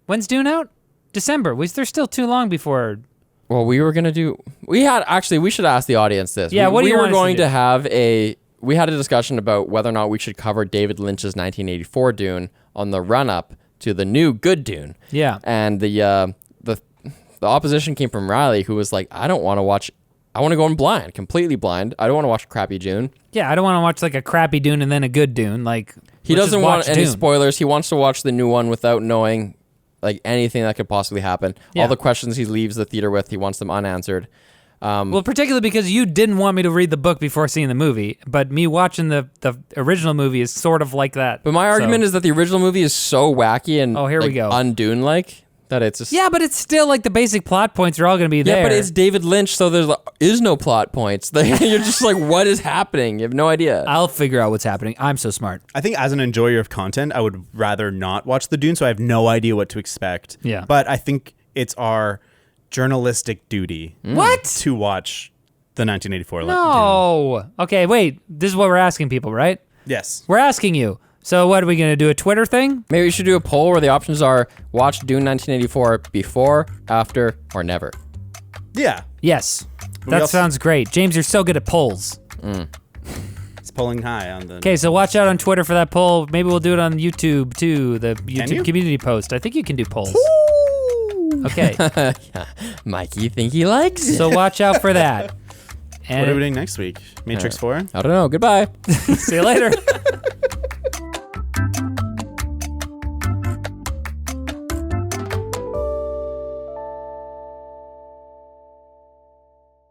When's Dune out? December. There's still too long before. Well, we were gonna do. We should ask the audience this. Yeah, what do we you were want us to going do? to have we had a discussion about whether or not we should cover David Lynch's 1984 Dune on the run-up to the new good Dune. Yeah. And the opposition came from Riley, who was like, I don't want to watch. I want to go in blind, completely blind. I don't want to watch crappy Dune. Yeah, I don't want to watch like a crappy Dune and then a good Dune. Like He let's doesn't just want watch any Dune. spoilers. He wants to watch the new one without knowing like anything that could possibly happen. Yeah. All the questions he leaves the theater with, he wants them unanswered. Well, particularly because you didn't want me to read the book before seeing the movie, but me watching the original movie is sort of like that. But my argument is that the original movie is so wacky and Oh, here we like, go. un-Dune-like that it's just Yeah, but it's still like the basic plot points are all going to be there. Yeah, but it's David Lynch, so there is no plot points. You're just like, what is happening? You have no idea. I'll figure out what's happening. I'm so smart. I think as an enjoyer of content, I would rather not watch the Dune, so I have no idea what to expect. Yeah. But I think it's our journalistic duty What? to watch the 1984 Dune. No. Okay, wait. This is what we're asking people, right? Yes. We're asking you. So what are we going to do? A Twitter thing? Maybe we should do a poll where the options are watch Dune 1984 before, after, or never. Yeah. Yes. we That also- sounds great. James, you're so good at polls. It's pulling high on the... Okay, so watch out on Twitter for that poll. Maybe we'll do it on YouTube too, the YouTube you? community post. I think you can do polls. Okay, Mikey think he likes it. so watch out for that. What are we doing next week? Matrix 4? I don't know. Goodbye. See you later.